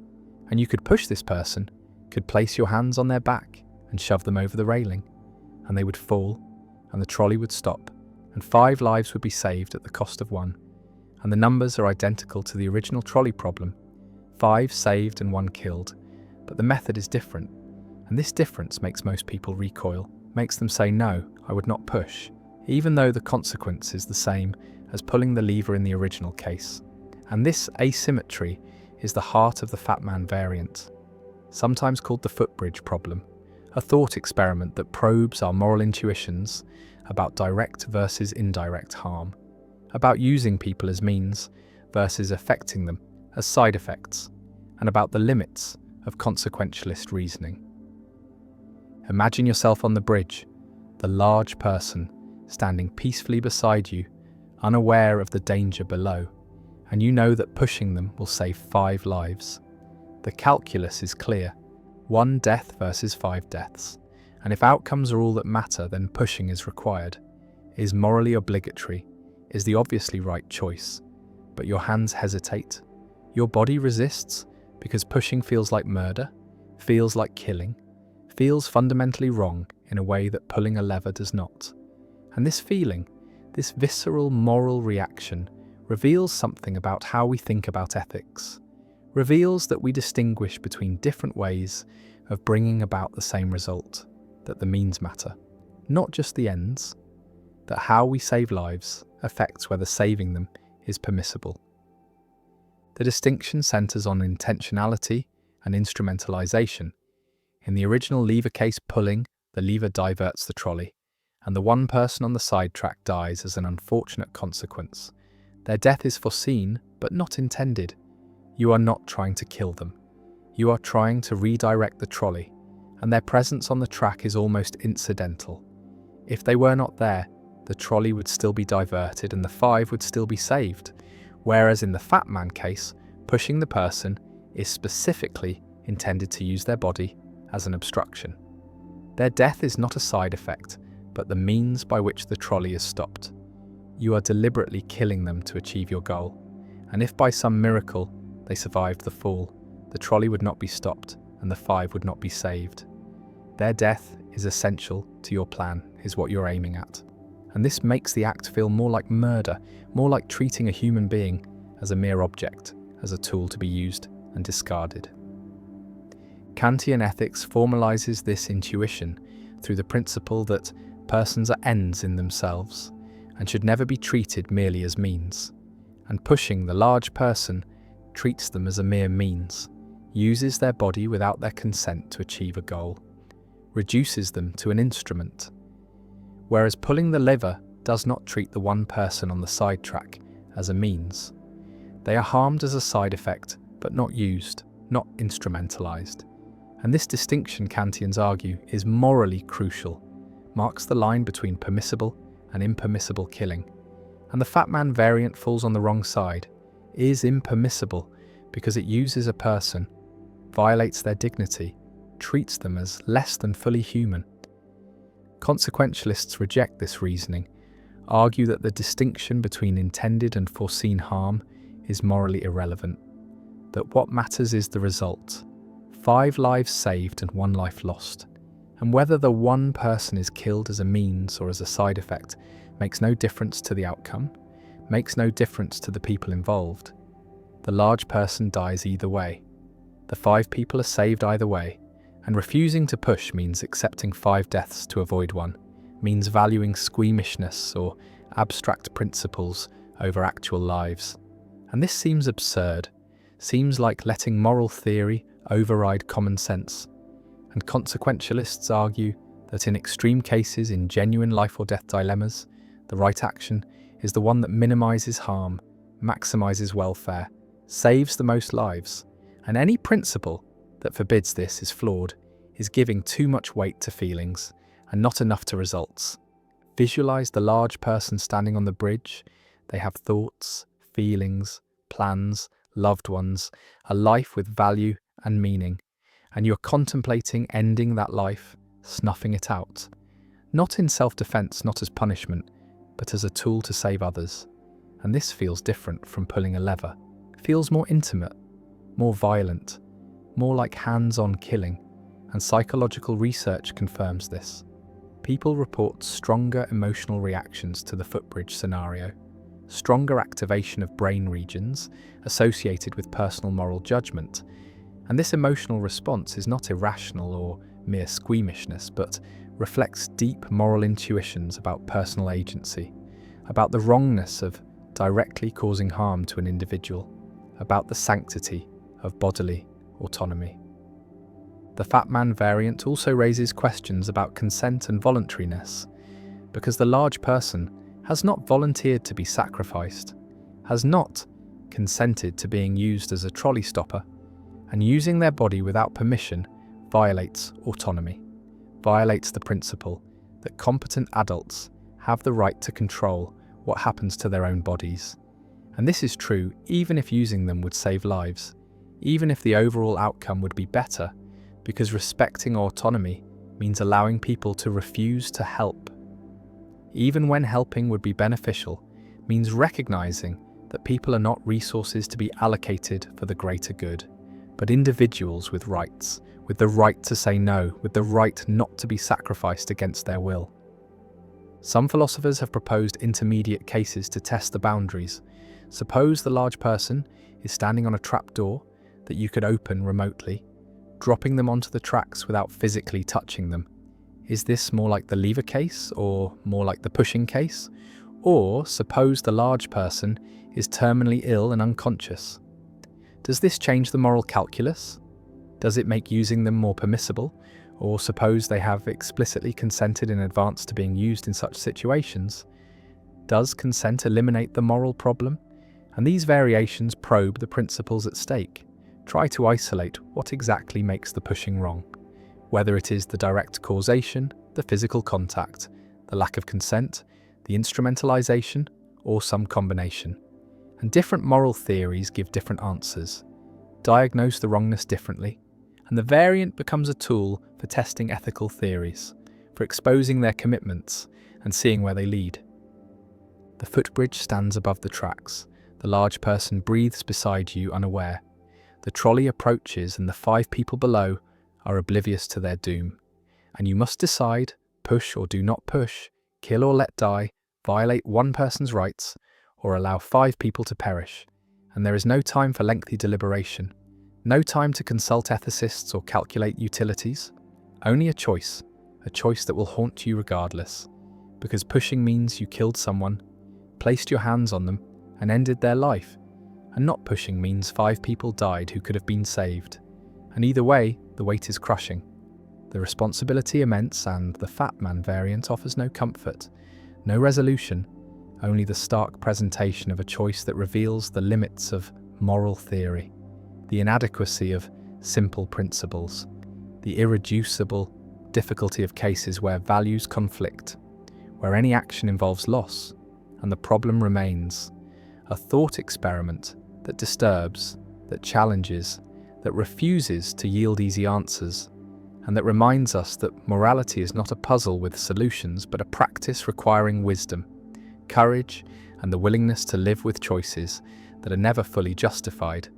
And you could push this person, could place your hands on their back and shove them over the railing, and they would fall, and the trolley would stop, and 5 lives would be saved at the cost of 1. And the numbers are identical to the original trolley problem. 5 saved and 1 killed, but the method is different. And this difference makes most people recoil, makes them say no, I would not push, even though the consequence is the same as pulling the lever in the original case. And this asymmetry is the heart of the Fat Man variant, sometimes called the footbridge problem, a thought experiment that probes our moral intuitions about direct versus indirect harm, about using people as means versus affecting them as side effects, and about the limits of consequentialist reasoning. Imagine yourself on the bridge, the large person standing peacefully beside you, unaware of the danger below, and you know that pushing them will save 5 lives. The calculus is clear, 1 death versus 5 deaths, and if outcomes are all that matter, then pushing is required, is morally obligatory, is the obviously right choice. But your hands hesitate, your body resists, because pushing feels like murder, feels like killing, feels fundamentally wrong in a way that pulling a lever does not. And this feeling, this visceral moral reaction, reveals something about how we think about ethics, reveals that we distinguish between different ways of bringing about the same result, that the means matter, not just the ends, that how we save lives affects whether saving them is permissible. The distinction centers on intentionality and instrumentalization. In the original lever case pulling, the lever diverts the trolley, and the one person on the sidetrack dies as an unfortunate consequence. Their death is foreseen, but not intended. You are not trying to kill them. You are trying to redirect the trolley, and their presence on the track is almost incidental. If they were not there, the trolley would still be diverted and the 5 would still be saved, whereas in the Fat Man case, pushing the person is specifically intended to use their body as an obstruction. Their death is not a side effect, but the means by which the trolley is stopped. You are deliberately killing them to achieve your goal, and if by some miracle they survived the fall, the trolley would not be stopped and the 5 would not be saved. Their death is essential to your plan, is what you're aiming at. And this makes the act feel more like murder, more like treating a human being as a mere object, as a tool to be used and discarded. Kantian ethics formalizes this intuition through the principle that persons are ends in themselves and should never be treated merely as means. And pushing the large person treats them as a mere means, uses their body without their consent to achieve a goal, reduces them to an instrument. Whereas pulling the lever does not treat the one person on the sidetrack as a means. They are harmed as a side effect, but not used, not instrumentalized. And this distinction, Kantians argue, is morally crucial, marks the line between permissible and impermissible killing. And the Fat Man variant falls on the wrong side, is impermissible because it uses a person, violates their dignity, treats them as less than fully human. Consequentialists reject this reasoning, argue that the distinction between intended and foreseen harm is morally irrelevant, that what matters is the result, 5 lives saved and 1 life lost, and whether the one person is killed as a means or as a side effect makes no difference to the outcome, makes no difference to the people involved. The large person dies either way, the 5 people are saved either way, and refusing to push means accepting 5 deaths to avoid 1, means valuing squeamishness or abstract principles over actual lives. And this seems absurd, seems like letting moral theory override common sense. And consequentialists argue that in extreme cases, in genuine life or death dilemmas, the right action is the one that minimizes harm, maximizes welfare, saves the most lives. And any principle that forbids this is flawed, is giving too much weight to feelings and not enough to results. Visualize the large person standing on the bridge. They have thoughts, feelings, plans, loved ones, a life with value and meaning, and you're contemplating ending that life, snuffing it out. Not in self-defense, not as punishment, but as a tool to save others. And this feels different from pulling a lever. It feels more intimate, more violent, more like hands-on killing, and psychological research confirms this. People report stronger emotional reactions to the footbridge scenario, stronger activation of brain regions associated with personal moral judgment. And this emotional response is not irrational or mere squeamishness, but reflects deep moral intuitions about personal agency, about the wrongness of directly causing harm to an individual, about the sanctity of bodily autonomy. The Fat Man variant also raises questions about consent and voluntariness, because the large person has not volunteered to be sacrificed, has not consented to being used as a trolley stopper, and using their body without permission violates autonomy, violates the principle that competent adults have the right to control what happens to their own bodies. And this is true even if using them would save lives, even if the overall outcome would be better, because respecting autonomy means allowing people to refuse to help. Even when helping would be beneficial, means recognizing that people are not resources to be allocated for the greater good, but individuals with rights, with the right to say no, with the right not to be sacrificed against their will. Some philosophers have proposed intermediate cases to test the boundaries. Suppose the large person is standing on a trapdoor that you could open remotely, dropping them onto the tracks without physically touching them. Is this more like the lever case or more like the pushing case? Or suppose the large person is terminally ill and unconscious. Does this change the moral calculus? Does it make using them more permissible? Or suppose they have explicitly consented in advance to being used in such situations? Does consent eliminate the moral problem? And these variations probe the principles at stake, try to isolate what exactly makes the pushing wrong, whether it is the direct causation, the physical contact, the lack of consent, the instrumentalization, or some combination. And different moral theories give different answers, diagnose the wrongness differently, and the variant becomes a tool for testing ethical theories, for exposing their commitments and seeing where they lead. The footbridge stands above the tracks. The large person breathes beside you unaware. The trolley approaches and the 5 people below are oblivious to their doom. And you must decide, push or do not push, kill or let die, violate one person's rights, or allow 5 people to perish. And there is no time for lengthy deliberation, no time to consult ethicists or calculate utilities. Only a choice that will haunt you regardless. Because pushing means you killed someone, placed your hands on them, and ended their life. And not pushing means 5 people died who could have been saved. And either way, the weight is crushing. The responsibility immense, and the Fat Man variant offers no comfort, no resolution, only the stark presentation of a choice that reveals the limits of moral theory, the inadequacy of simple principles, the irreducible difficulty of cases where values conflict, where any action involves loss, and the problem remains, a thought experiment that disturbs, that challenges, that refuses to yield easy answers, and that reminds us that morality is not a puzzle with solutions, but a practice requiring wisdom, courage, and the willingness to live with choices that are never fully justified,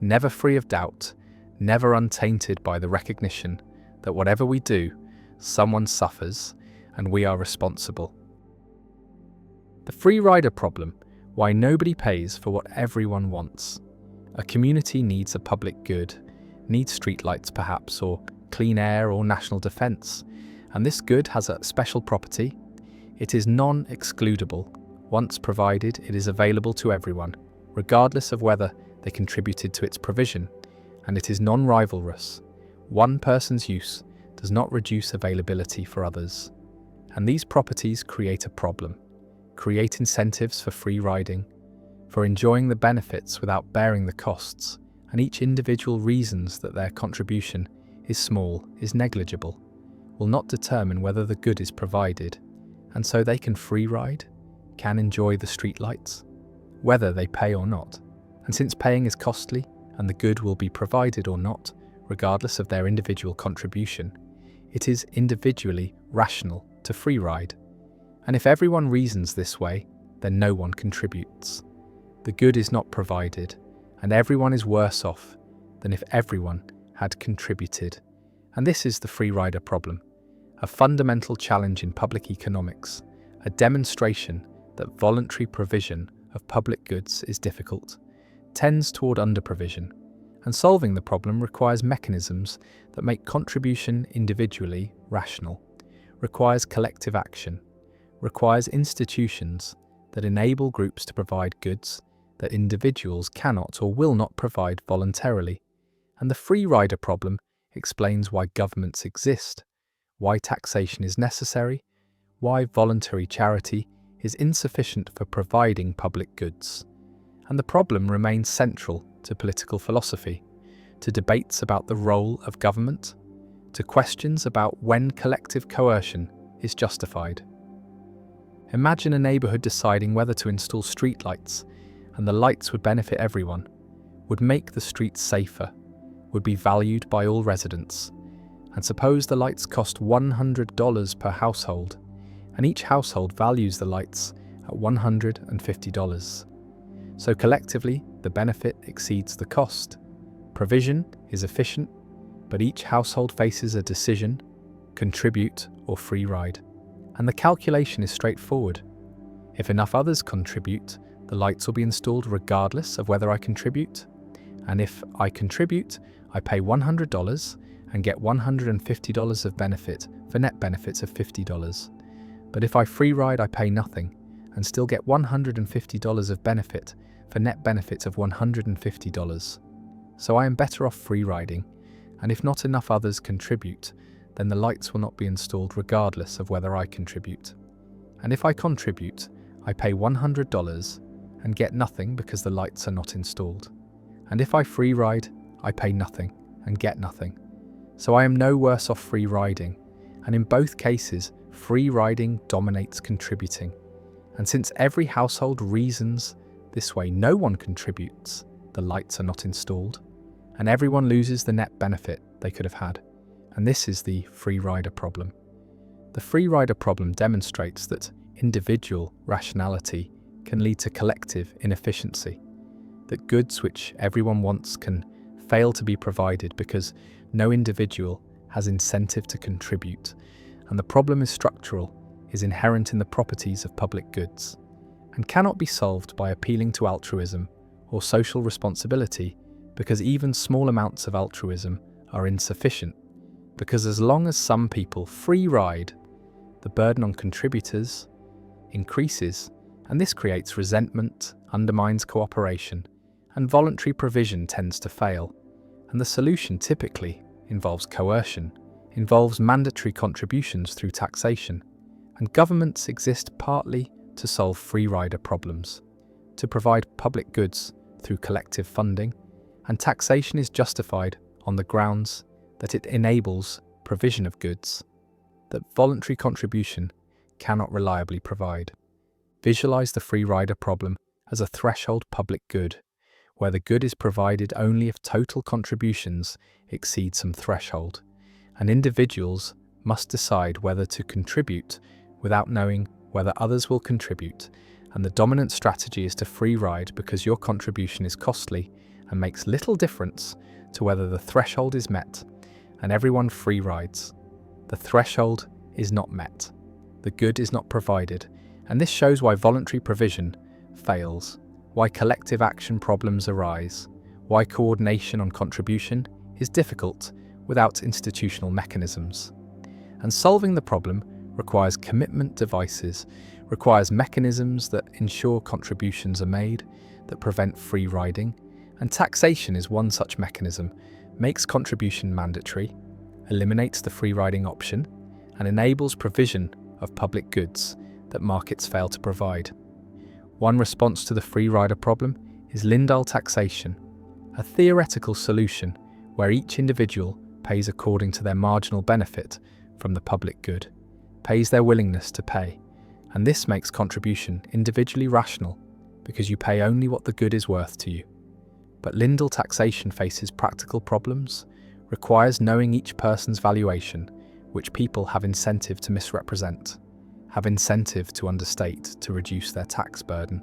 never free of doubt, never untainted by the recognition that whatever we do, someone suffers, and we are responsible. The free rider problem: why nobody pays for what everyone wants. A community needs a public good, needs streetlights perhaps, or clean air or national defence, and this good has a special property. It is non-excludable. Once provided, it is available to everyone, regardless of whether they contributed to its provision, and it is non-rivalrous. One person's use does not reduce availability for others. And these properties create a problem, create incentives for free riding, for enjoying the benefits without bearing the costs, and each individual reasons that their contribution is small, is negligible, will not determine whether the good is provided, and so they can free ride, can enjoy the streetlights, whether they pay or not. And since paying is costly, and the good will be provided or not, regardless of their individual contribution, it is individually rational to free ride. And if everyone reasons this way, then no one contributes. The good is not provided, and everyone is worse off than if everyone had contributed. And this is the free rider problem, a fundamental challenge in public economics, a demonstration that voluntary provision of public goods is difficult, tends toward under-provision, and solving the problem requires mechanisms that make contribution individually rational, requires collective action, requires institutions that enable groups to provide goods that individuals cannot or will not provide voluntarily. And the free rider problem explains why governments exist, why taxation is necessary, why voluntary charity is insufficient for providing public goods. And the problem remains central to political philosophy, to debates about the role of government, to questions about when collective coercion is justified. Imagine a neighbourhood deciding whether to install streetlights, and the lights would benefit everyone, would make the streets safer, would be valued by all residents. And suppose the lights cost $100 per household, and each household values the lights at $150. So collectively, the benefit exceeds the cost. Provision is efficient, but each household faces a decision: contribute or free ride. And the calculation is straightforward. If enough others contribute, the lights will be installed regardless of whether I contribute. And if I contribute, I pay $100 and get $150 of benefit for net benefits of $50. But if I free ride, I pay nothing and still get $150 of benefit for net benefits of $150. So I am better off free riding, and if not enough others contribute, then the lights will not be installed regardless of whether I contribute. And if I contribute, I pay $100 and get nothing because the lights are not installed. And if I free ride, I pay nothing and get nothing. So I am no worse off free riding, and in both cases, free riding dominates contributing. And since every household reasons this way, no one contributes, the lights are not installed, and everyone loses the net benefit they could have had. And this is the free rider problem. The free rider problem demonstrates that individual rationality can lead to collective inefficiency, that goods which everyone wants can fail to be provided because no individual has incentive to contribute, and the problem is structural, is inherent in the properties of public goods, and cannot be solved by appealing to altruism or social responsibility, because even small amounts of altruism are insufficient, because as long as some people free ride, the burden on contributors increases, and this creates resentment, undermines cooperation, and voluntary provision tends to fail. And the solution typically involves coercion, involves mandatory contributions through taxation, and governments exist partly to solve free rider problems, to provide public goods through collective funding, and taxation is justified on the grounds that it enables provision of goods that voluntary contribution cannot reliably provide. Visualize the free rider problem as a threshold public good, where the good is provided only if total contributions exceed some threshold, and individuals must decide whether to contribute without knowing whether others will contribute, and the dominant strategy is to free ride because your contribution is costly and makes little difference to whether the threshold is met, and everyone free rides. The threshold is not met. The good is not provided, and this shows why voluntary provision fails, why collective action problems arise, why coordination on contribution is difficult without institutional mechanisms. And solving the problem requires commitment devices, requires mechanisms that ensure contributions are made, that prevent free riding, and taxation is one such mechanism, makes contribution mandatory, eliminates the free riding option, and enables provision of public goods that markets fail to provide. One response to the free rider problem is Lindahl taxation, a theoretical solution where each individual pays according to their marginal benefit from the public good, pays their willingness to pay, and this makes contribution individually rational because you pay only what the good is worth to you. But Lindahl taxation faces practical problems, requires knowing each person's valuation, which people have incentive to misrepresent, have incentive to understate to reduce their tax burden,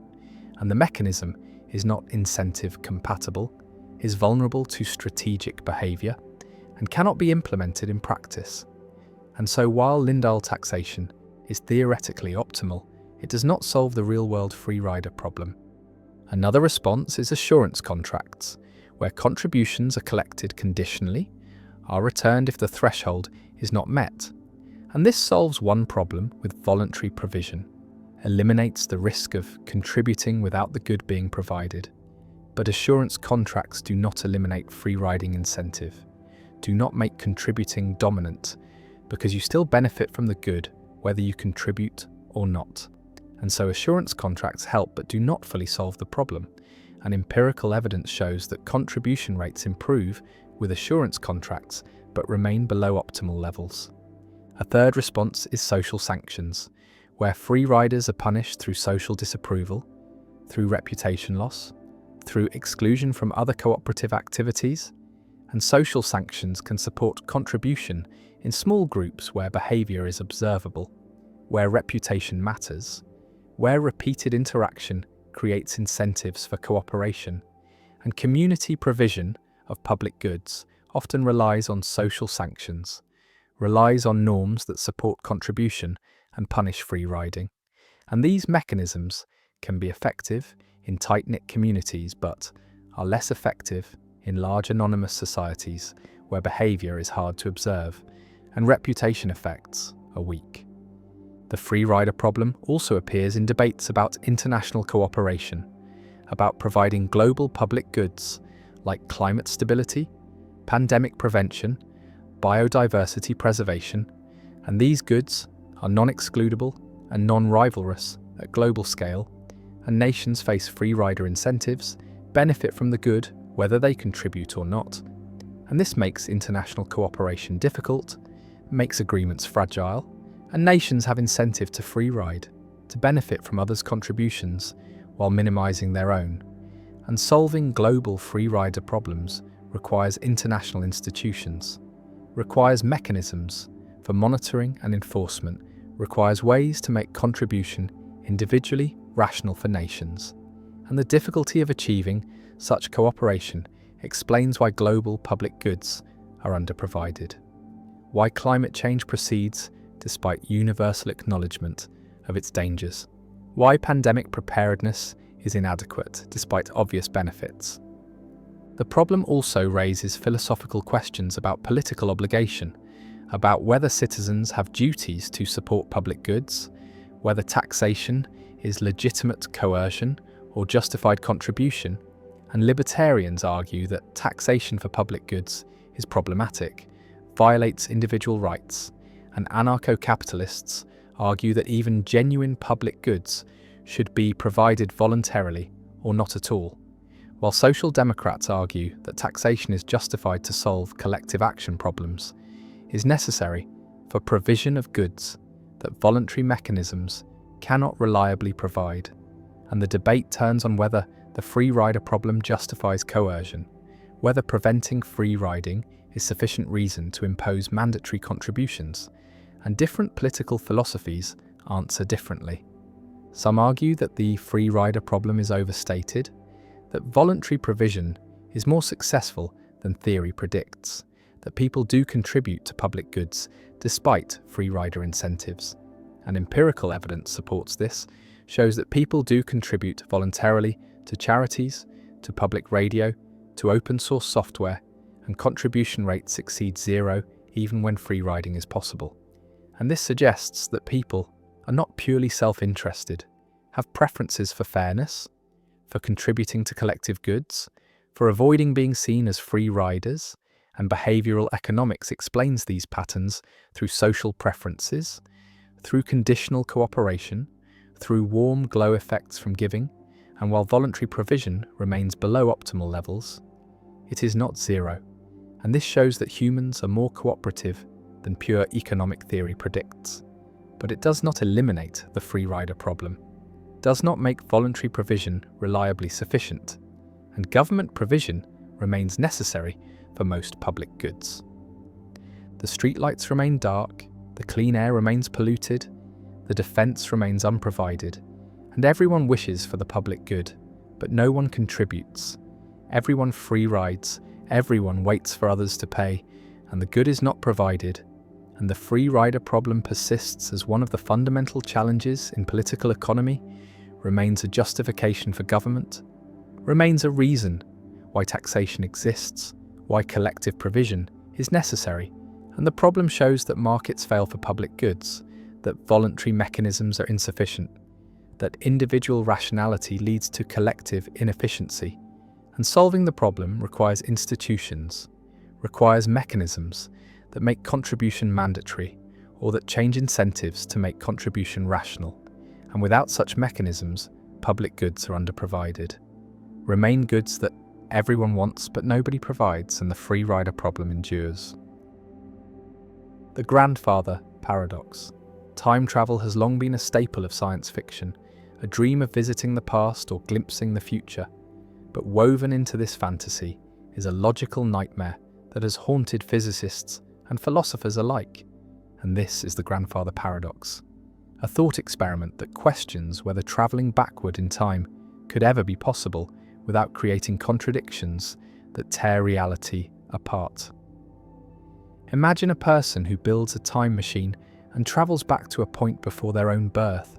and the mechanism is not incentive compatible, is vulnerable to strategic behaviour, and cannot be implemented in practice. And so while Lindahl taxation is theoretically optimal, it does not solve the real-world free rider problem. Another response is assurance contracts, where contributions are collected conditionally, are returned if the threshold is not met. And this solves one problem with voluntary provision, eliminates the risk of contributing without the good being provided. But assurance contracts do not eliminate free riding incentive, do not make contributing dominant, because you still benefit from the good whether you contribute or not. And so assurance contracts help but do not fully solve the problem. And empirical evidence shows that contribution rates improve with assurance contracts but remain below optimal levels. A third response is social sanctions, where free riders are punished through social disapproval, through reputation loss, through exclusion from other cooperative activities, and social sanctions can support contribution in small groups where behaviour is observable, where reputation matters, where repeated interaction creates incentives for cooperation, and community provision of public goods often relies on social sanctions, relies on norms that support contribution and punish free riding. And these mechanisms can be effective in tight-knit communities but are less effective in large anonymous societies where behaviour is hard to observe and reputation effects are weak. The free rider problem also appears in debates about international cooperation, about providing global public goods like climate stability, pandemic prevention, biodiversity preservation, and these goods are non-excludable and non-rivalrous at global scale, and nations face free rider incentives, benefit from the good whether they contribute or not. And this makes international cooperation difficult, makes agreements fragile, and nations have incentive to free ride, to benefit from others' contributions while minimizing their own. And solving global free rider problems requires international institutions, requires mechanisms for monitoring and enforcement, requires ways to make contribution individually rational for nations. And the difficulty of achieving such cooperation explains why global public goods are underprovided, why climate change proceeds despite universal acknowledgement of its dangers, why pandemic preparedness is inadequate despite obvious benefits. The problem also raises philosophical questions about political obligation, about whether citizens have duties to support public goods, whether taxation is legitimate coercion or justified contribution, and libertarians argue that taxation for public goods is problematic, violates individual rights, and anarcho-capitalists argue that even genuine public goods should be provided voluntarily or not at all, while social democrats argue that taxation is justified to solve collective action problems, is necessary for provision of goods that voluntary mechanisms cannot reliably provide, and the debate turns on whether the free rider problem justifies coercion, whether preventing free riding is sufficient reason to impose mandatory contributions, and different political philosophies answer differently. Some argue that the free rider problem is overstated, that voluntary provision is more successful than theory predicts, that people do contribute to public goods despite free rider incentives. And empirical evidence supports this, shows that people do contribute voluntarily to charities, to public radio, to open source software, and contribution rates exceed zero even when free riding is possible. And this suggests that people are not purely self-interested, have preferences for fairness, for contributing to collective goods, for avoiding being seen as free riders, and behavioral economics explains these patterns through social preferences, through conditional cooperation, through warm glow effects from giving, and while voluntary provision remains below optimal levels, it is not zero, and this shows that humans are more cooperative than pure economic theory predicts. But it does not eliminate the free rider problem, does not make voluntary provision reliably sufficient, and government provision remains necessary for most public goods. The streetlights remain dark, the clean air remains polluted, the defence remains unprovided, and everyone wishes for the public good, but no one contributes. Everyone free rides, everyone waits for others to pay, and the good is not provided, and the free rider problem persists as one of the fundamental challenges in political economy, remains a justification for government, remains a reason why taxation exists, why collective provision is necessary, and the problem shows that markets fail for public goods, that voluntary mechanisms are insufficient, that individual rationality leads to collective inefficiency, and solving the problem requires institutions, requires mechanisms that make contribution mandatory or that change incentives to make contribution rational, and without such mechanisms, public goods are underprovided. Remain goods that everyone wants but nobody provides, and the free rider problem endures. The grandfather paradox. Time travel has long been a staple of science fiction, a dream of visiting the past or glimpsing the future. But woven into this fantasy is a logical nightmare that has haunted physicists and philosophers alike. And this is the grandfather paradox, a thought experiment that questions whether travelling backward in time could ever be possible without creating contradictions that tear reality apart. Imagine a person who builds a time machine and travels back to a point before their own birth,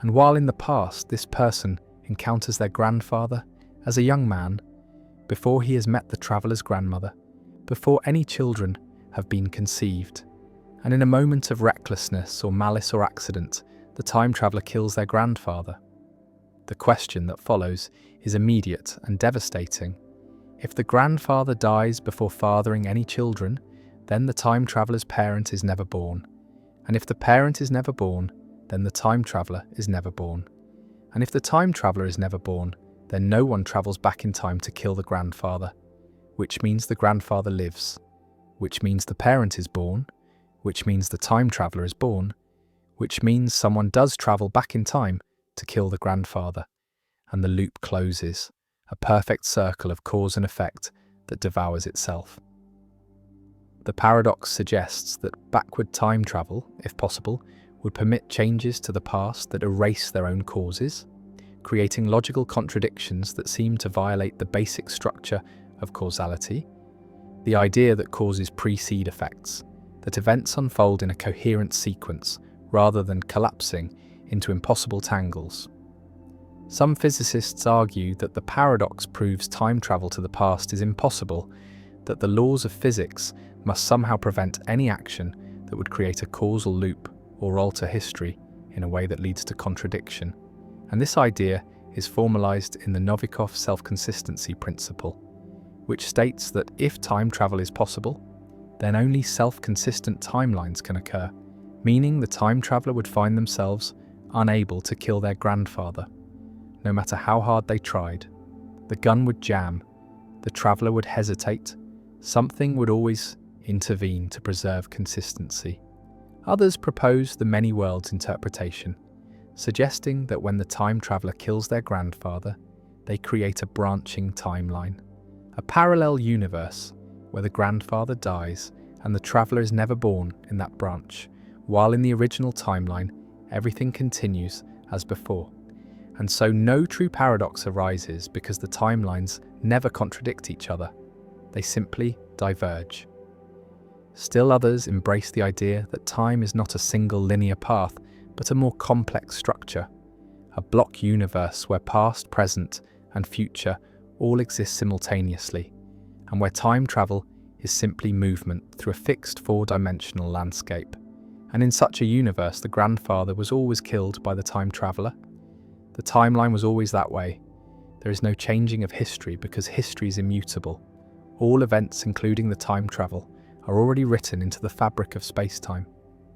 and while in the past this person encounters their grandfather as a young man, before he has met the traveller's grandmother, before any children have been conceived, and in a moment of recklessness or malice or accident, the time traveller kills their grandfather. The question that follows is immediate and devastating. If the grandfather dies before fathering any children, then the time traveller's parent is never born. And if the parent is never born, then the time traveller is never born. And if the time traveller is never born, then no one travels back in time to kill the grandfather, which means the grandfather lives, which means the parent is born, which means the time traveller is born, which means someone does travel back in time to kill the grandfather, and the loop closes, a perfect circle of cause and effect that devours itself. The paradox suggests that backward time travel, if possible, would permit changes to the past that erase their own causes, creating logical contradictions that seem to violate the basic structure of causality, the idea that causes precede effects, that events unfold in a coherent sequence rather than collapsing into impossible tangles. Some physicists argue that the paradox proves time travel to the past is impossible, that the laws of physics must somehow prevent any action that would create a causal loop or alter history in a way that leads to contradiction. And this idea is formalized in the Novikov self-consistency principle, which states that if time travel is possible, then only self-consistent timelines can occur, meaning the time traveler would find themselves unable to kill their grandfather. No matter how hard they tried, the gun would jam, the traveler would hesitate, something would always intervene to preserve consistency. Others propose the many worlds interpretation, suggesting that when the time traveler kills their grandfather, they create a branching timeline, a parallel universe where the grandfather dies and the traveler is never born in that branch, while in the original timeline, everything continues as before. And so no true paradox arises because the timelines never contradict each other. They simply diverge. Still others embrace the idea that time is not a single linear path, but a more complex structure, a block universe where past, present, and future all exist simultaneously, and where time travel is simply movement through a fixed four-dimensional landscape. And in such a universe, the grandfather was always killed by the time traveler. The timeline was always that way. There is no changing of history because history is immutable. All events, including the time travel, are already written into the fabric of space-time.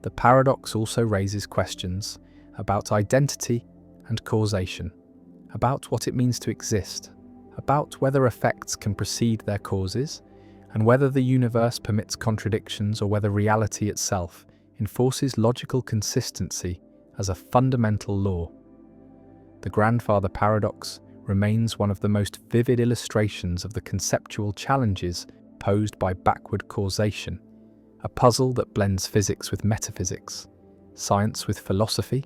The paradox also raises questions about identity and causation, about what it means to exist, about whether effects can precede their causes, and whether the universe permits contradictions or whether reality itself enforces logical consistency as a fundamental law. The grandfather paradox remains one of the most vivid illustrations of the conceptual challenges posed by backward causation, a puzzle that blends physics with metaphysics, science with philosophy,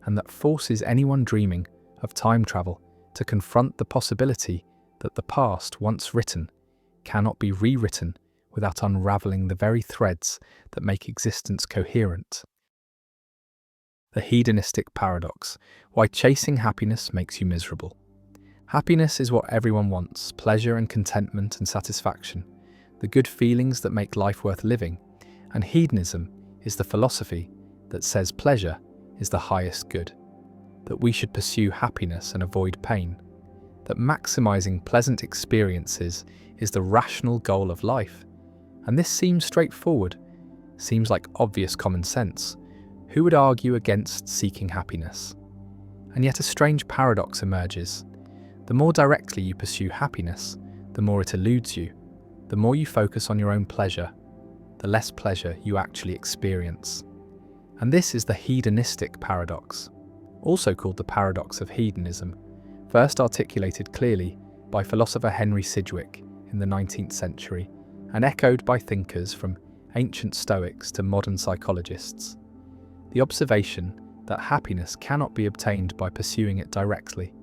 and that forces anyone dreaming of time travel to confront the possibility that the past, once written, cannot be rewritten without unraveling the very threads that make existence coherent. The hedonistic paradox: why chasing happiness makes you miserable. Happiness is what everyone wants: pleasure and contentment and satisfaction, the good feelings that make life worth living. And hedonism is the philosophy that says pleasure is the highest good, that we should pursue happiness and avoid pain, that maximizing pleasant experiences is the rational goal of life. And this seems straightforward, seems like obvious common sense. Who would argue against seeking happiness? And yet a strange paradox emerges. The more directly you pursue happiness, the more it eludes you. The more you focus on your own pleasure, the less pleasure you actually experience. And this is the hedonistic paradox, also called the paradox of hedonism, first articulated clearly by philosopher Henry Sidgwick in the 19th century and echoed by thinkers from ancient Stoics to modern psychologists. The observation that happiness cannot be obtained by pursuing it directly,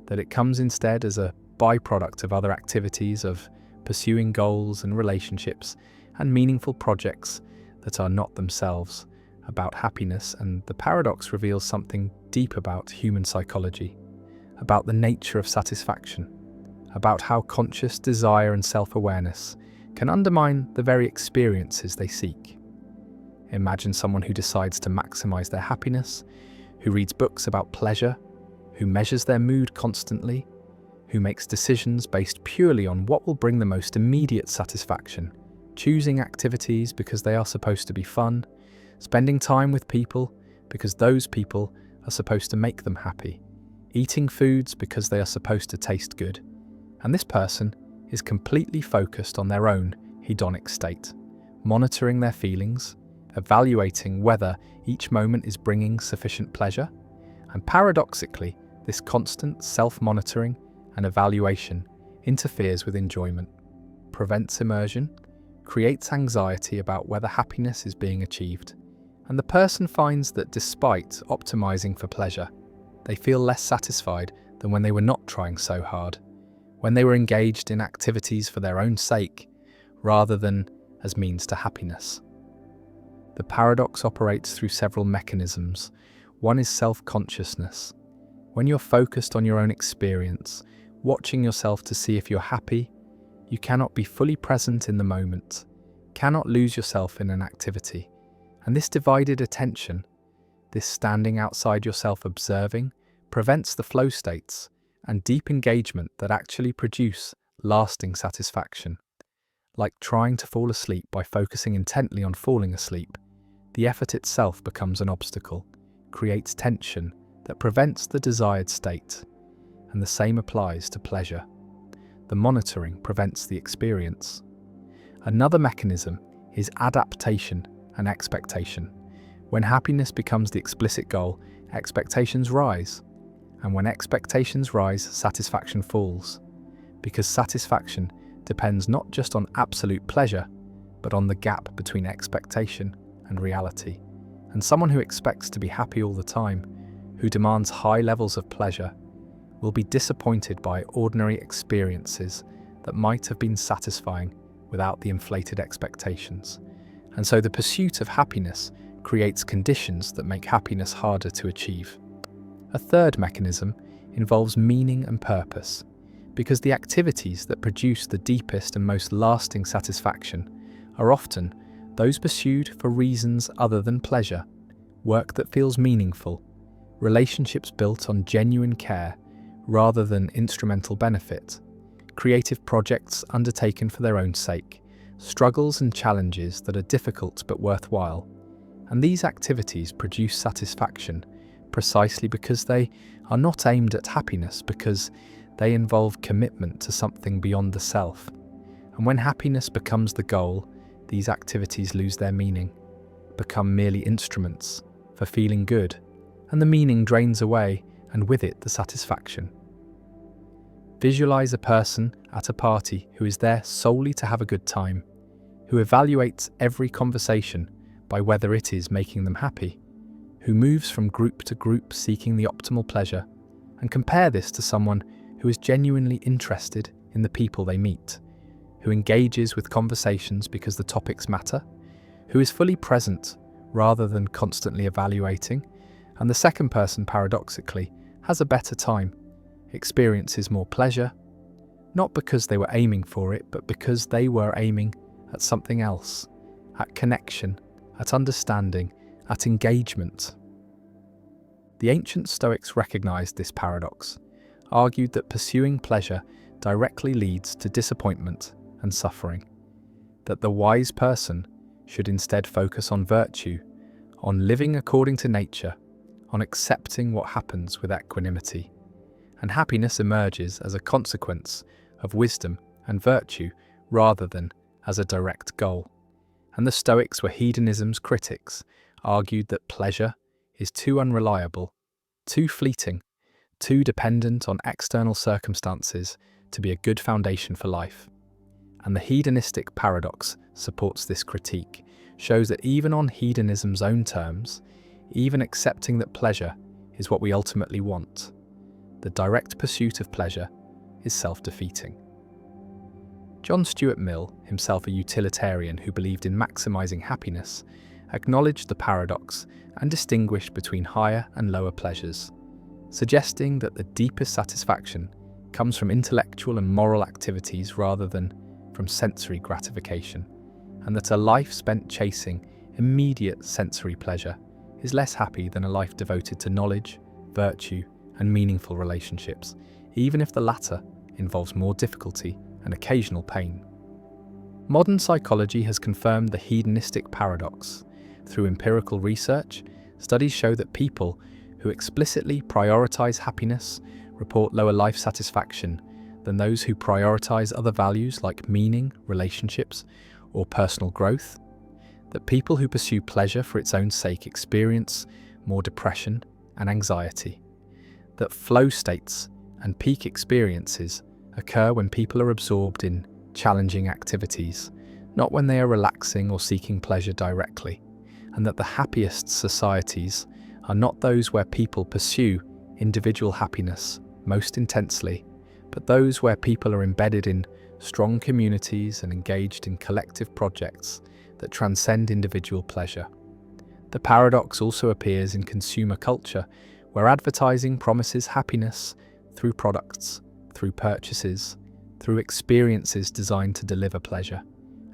that it comes instead as a byproduct of other activities, of pursuing goals and relationships and meaningful projects that are not themselves about happiness. And the paradox reveals something deep about human psychology, about the nature of satisfaction, about how conscious desire and self-awareness can undermine the very experiences they seek. Imagine someone who decides to maximize their happiness, who reads books about pleasure, who measures their mood constantly, who makes decisions based purely on what will bring the most immediate satisfaction, choosing activities because they are supposed to be fun, spending time with people because those people are supposed to make them happy, eating foods because they are supposed to taste good. And this person is completely focused on their own hedonic state, monitoring their feelings, evaluating whether each moment is bringing sufficient pleasure. And paradoxically, this constant self-monitoring and evaluation interferes with enjoyment, prevents immersion, creates anxiety about whether happiness is being achieved. And the person finds that despite optimizing for pleasure, they feel less satisfied than when they were not trying so hard, when they were engaged in activities for their own sake, rather than as means to happiness. The paradox operates through several mechanisms. One is self-consciousness. When you're focused on your own experience, watching yourself to see if you're happy, you cannot be fully present in the moment, cannot lose yourself in an activity. And this divided attention, this standing outside yourself observing, prevents the flow states and deep engagement that actually produce lasting satisfaction. Like trying to fall asleep by focusing intently on falling asleep, the effort itself becomes an obstacle, creates tension that prevents the desired state. And the same applies to pleasure. The monitoring prevents the experience. Another mechanism is adaptation and expectation. When happiness becomes the explicit goal, expectations rise. And when expectations rise, satisfaction falls. Because satisfaction depends not just on absolute pleasure, but on the gap between expectation and reality. And someone who expects to be happy all the time, who demands high levels of pleasure, will be disappointed by ordinary experiences that might have been satisfying without the inflated expectations. And so the pursuit of happiness creates conditions that make happiness harder to achieve. A third mechanism involves meaning and purpose, because the activities that produce the deepest and most lasting satisfaction are often those pursued for reasons other than pleasure, work that feels meaningful, relationships built on genuine care rather than instrumental benefit, creative projects undertaken for their own sake, struggles and challenges that are difficult but worthwhile. And these activities produce satisfaction precisely because they are not aimed at happiness, because they involve commitment to something beyond the self. And when happiness becomes the goal, these activities lose their meaning, become merely instruments for feeling good, and the meaning drains away, and with it the satisfaction. Visualize a person at a party who is there solely to have a good time, who evaluates every conversation by whether it is making them happy, who moves from group to group seeking the optimal pleasure, and compare this to someone who is genuinely interested in the people they meet, who engages with conversations because the topics matter, who is fully present rather than constantly evaluating. And the second person, paradoxically, has a better time. experiences more pleasure, not because they were aiming for it, but because they were aiming at something else, at connection, at understanding, at engagement. The ancient Stoics recognized this paradox, argued that pursuing pleasure directly leads to disappointment and suffering, that the wise person should instead focus on virtue, on living according to nature, on accepting what happens with equanimity. And happiness emerges as a consequence of wisdom and virtue rather than as a direct goal. And the Stoics were hedonism's critics, argued that pleasure is too unreliable, too fleeting, too dependent on external circumstances to be a good foundation for life. And the hedonistic paradox supports this critique, shows that even on hedonism's own terms, even accepting that pleasure is what we ultimately want, the direct pursuit of pleasure is self-defeating. John Stuart Mill, himself a utilitarian who believed in maximizing happiness, acknowledged the paradox and distinguished between higher and lower pleasures, suggesting that the deepest satisfaction comes from intellectual and moral activities rather than from sensory gratification, and that a life spent chasing immediate sensory pleasure is less happy than a life devoted to knowledge, virtue, and meaningful relationships, even if the latter involves more difficulty and occasional pain. Modern psychology has confirmed the hedonistic paradox. Through empirical research, studies show that people who explicitly prioritize happiness report lower life satisfaction than those who prioritize other values like meaning, relationships, or personal growth. That people who pursue pleasure for its own sake experience more depression and anxiety. That flow states and peak experiences occur when people are absorbed in challenging activities, not when they are relaxing or seeking pleasure directly, and that the happiest societies are not those where people pursue individual happiness most intensely, but those where people are embedded in strong communities and engaged in collective projects that transcend individual pleasure. The paradox also appears in consumer culture, where advertising promises happiness through products, through purchases, through experiences designed to deliver pleasure.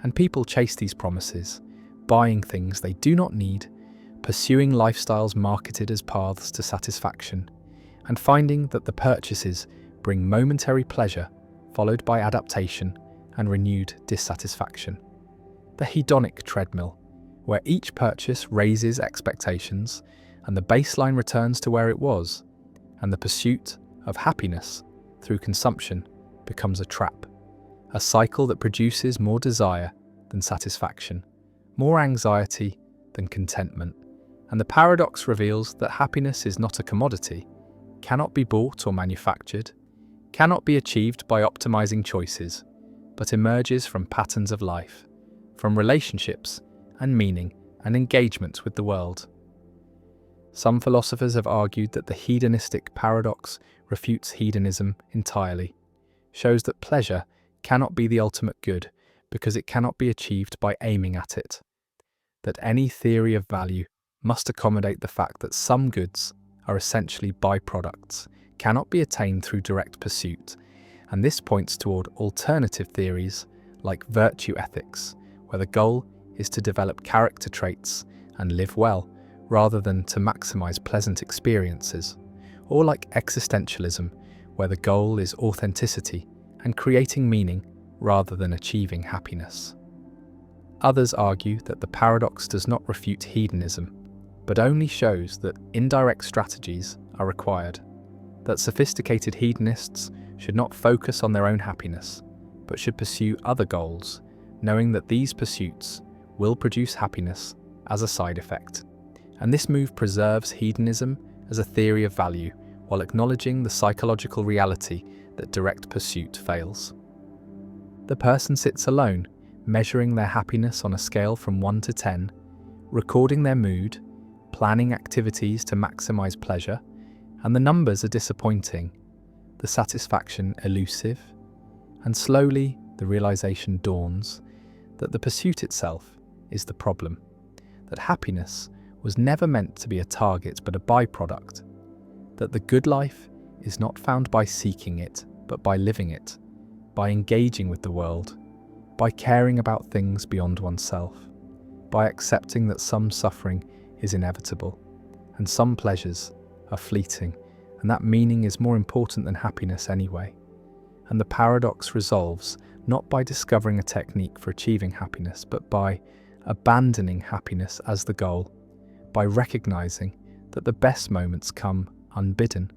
And people chase these promises, buying things they do not need, pursuing lifestyles marketed as paths to satisfaction, and finding that the purchases bring momentary pleasure followed by adaptation and renewed dissatisfaction. The hedonic treadmill, where each purchase raises expectations and the baseline returns to where it was, and the pursuit of happiness through consumption becomes a trap, a cycle that produces more desire than satisfaction, more anxiety than contentment. And the paradox reveals that happiness is not a commodity, cannot be bought or manufactured, cannot be achieved by optimizing choices, but emerges from patterns of life, from relationships and meaning and engagement with the world. Some philosophers have argued that the hedonistic paradox refutes hedonism entirely, shows that pleasure cannot be the ultimate good because it cannot be achieved by aiming at it, that any theory of value must accommodate the fact that some goods are essentially byproducts, cannot be attained through direct pursuit, and this points toward alternative theories like virtue ethics, where the goal is to develop character traits and live well, rather than to maximize pleasant experiences, or like existentialism, where the goal is authenticity and creating meaning rather than achieving happiness. Others argue that the paradox does not refute hedonism, but only shows that indirect strategies are required, that sophisticated hedonists should not focus on their own happiness, but should pursue other goals, knowing that these pursuits will produce happiness as a side effect. And this move preserves hedonism as a theory of value, while acknowledging the psychological reality that direct pursuit fails. The person sits alone, measuring their happiness on a scale from 1 to 10, recording their mood, planning activities to maximize pleasure, and the numbers are disappointing, the satisfaction elusive, and slowly the realization dawns that the pursuit itself is the problem, that happiness was never meant to be a target but a byproduct, that the good life is not found by seeking it, but by living it, by engaging with the world, by caring about things beyond oneself, by accepting that some suffering is inevitable, and some pleasures are fleeting, and that meaning is more important than happiness anyway. And the paradox resolves not by discovering a technique for achieving happiness, but by abandoning happiness as the goal, by recognizing that the best moments come unbidden,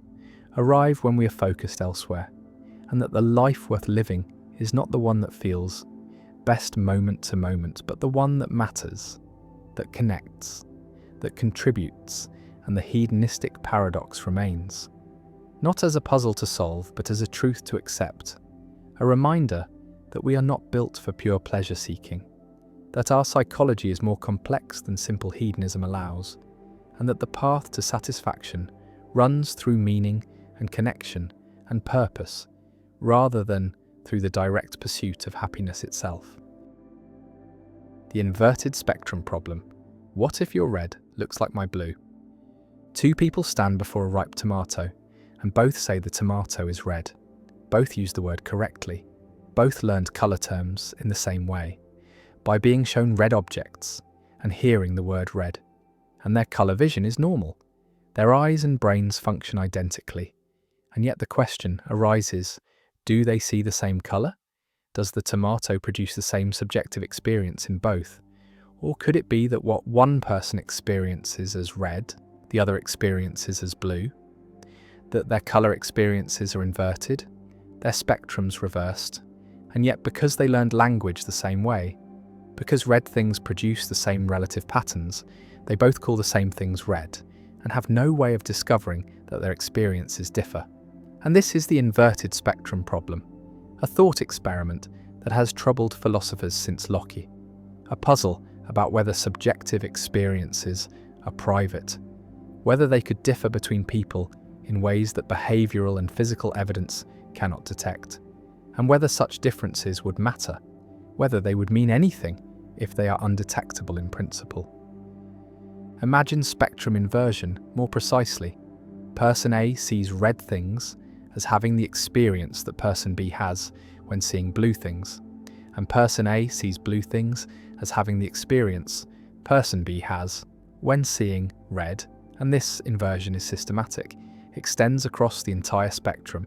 arrive when we are focused elsewhere, and that the life worth living is not the one that feels best moment to moment, but the one that matters, that connects, that contributes, and the hedonistic paradox remains. Not as a puzzle to solve, but as a truth to accept, a reminder that we are not built for pure pleasure seeking, that our psychology is more complex than simple hedonism allows, and that the path to satisfaction runs through meaning and connection and purpose, rather than through the direct pursuit of happiness itself. The inverted spectrum problem. What if your red looks like my blue? Two people stand before a ripe tomato, and both say the tomato is red. Both use the word correctly. Both learned colour terms in the same way, by being shown red objects and hearing the word red. And their colour vision is normal. Their eyes and brains function identically. And yet the question arises, do they see the same colour? Does the tomato produce the same subjective experience in both? Or could it be that what one person experiences as red, the other experiences as blue? That their colour experiences are inverted, their spectrums reversed, and yet because they learned language the same way, because red things produce the same relative patterns, they both call the same things red, and have no way of discovering that their experiences differ. And this is the inverted spectrum problem, a thought experiment that has troubled philosophers since Locke, a puzzle about whether subjective experiences are private, whether they could differ between people in ways that behavioural and physical evidence cannot detect, and whether such differences would matter, whether they would mean anything if they are undetectable in principle. Imagine spectrum inversion more precisely. Person A sees red things as having the experience that person B has when seeing blue things, and person A sees blue things as having the experience person B has when seeing red, and this inversion is systematic, extends across the entire spectrum.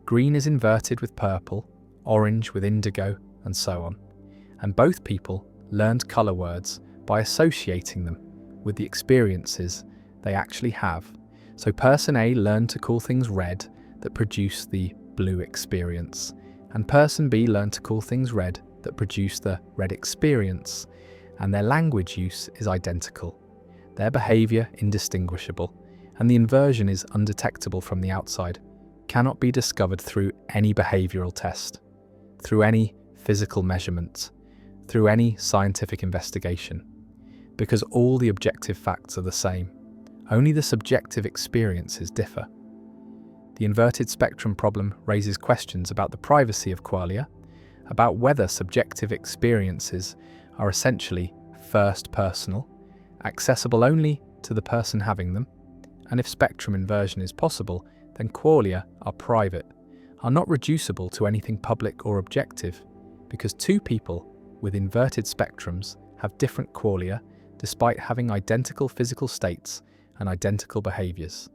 Green is inverted with purple, orange with indigo, and so on. And both people learned colour words by associating them with the experiences they actually have. So person A learned to call things red that produce the blue experience, and person B learned to call things red that produce the red experience, and their language use is identical, their behaviour indistinguishable, and the inversion is undetectable from the outside, cannot be discovered through any behavioural test, through any physical measurement, through any scientific investigation, because all the objective facts are the same, only the subjective experiences differ. The inverted spectrum problem raises questions about the privacy of qualia, about whether subjective experiences are essentially first personal, accessible only to the person having them, and if spectrum inversion is possible, then qualia are private, are not reducible to anything public or objective, because two people with inverted spectrums have different qualia despite having identical physical states and identical behaviours.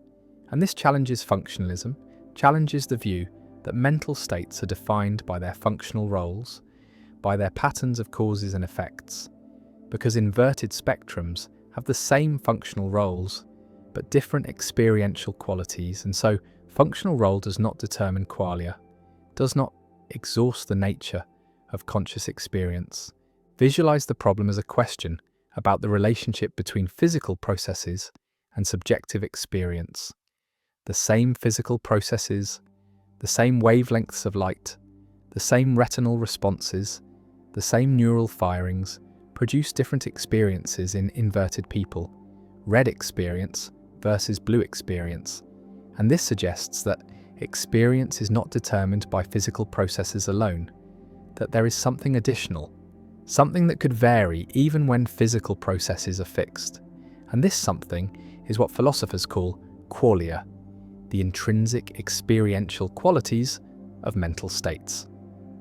And this challenges functionalism, challenges the view that mental states are defined by their functional roles, by their patterns of causes and effects, because inverted spectrums have the same functional roles, but different experiential qualities, and so functional role does not determine qualia, does not exhaust the nature of conscious experience. Visualize the problem as a question about the relationship between physical processes and subjective experience. The same physical processes, the same wavelengths of light, the same retinal responses, the same neural firings produce different experiences in inverted people, red experience versus blue experience. And this suggests that experience is not determined by physical processes alone, that there is something additional, something that could vary even when physical processes are fixed. And this something is what philosophers call qualia. the intrinsic experiential qualities of mental states.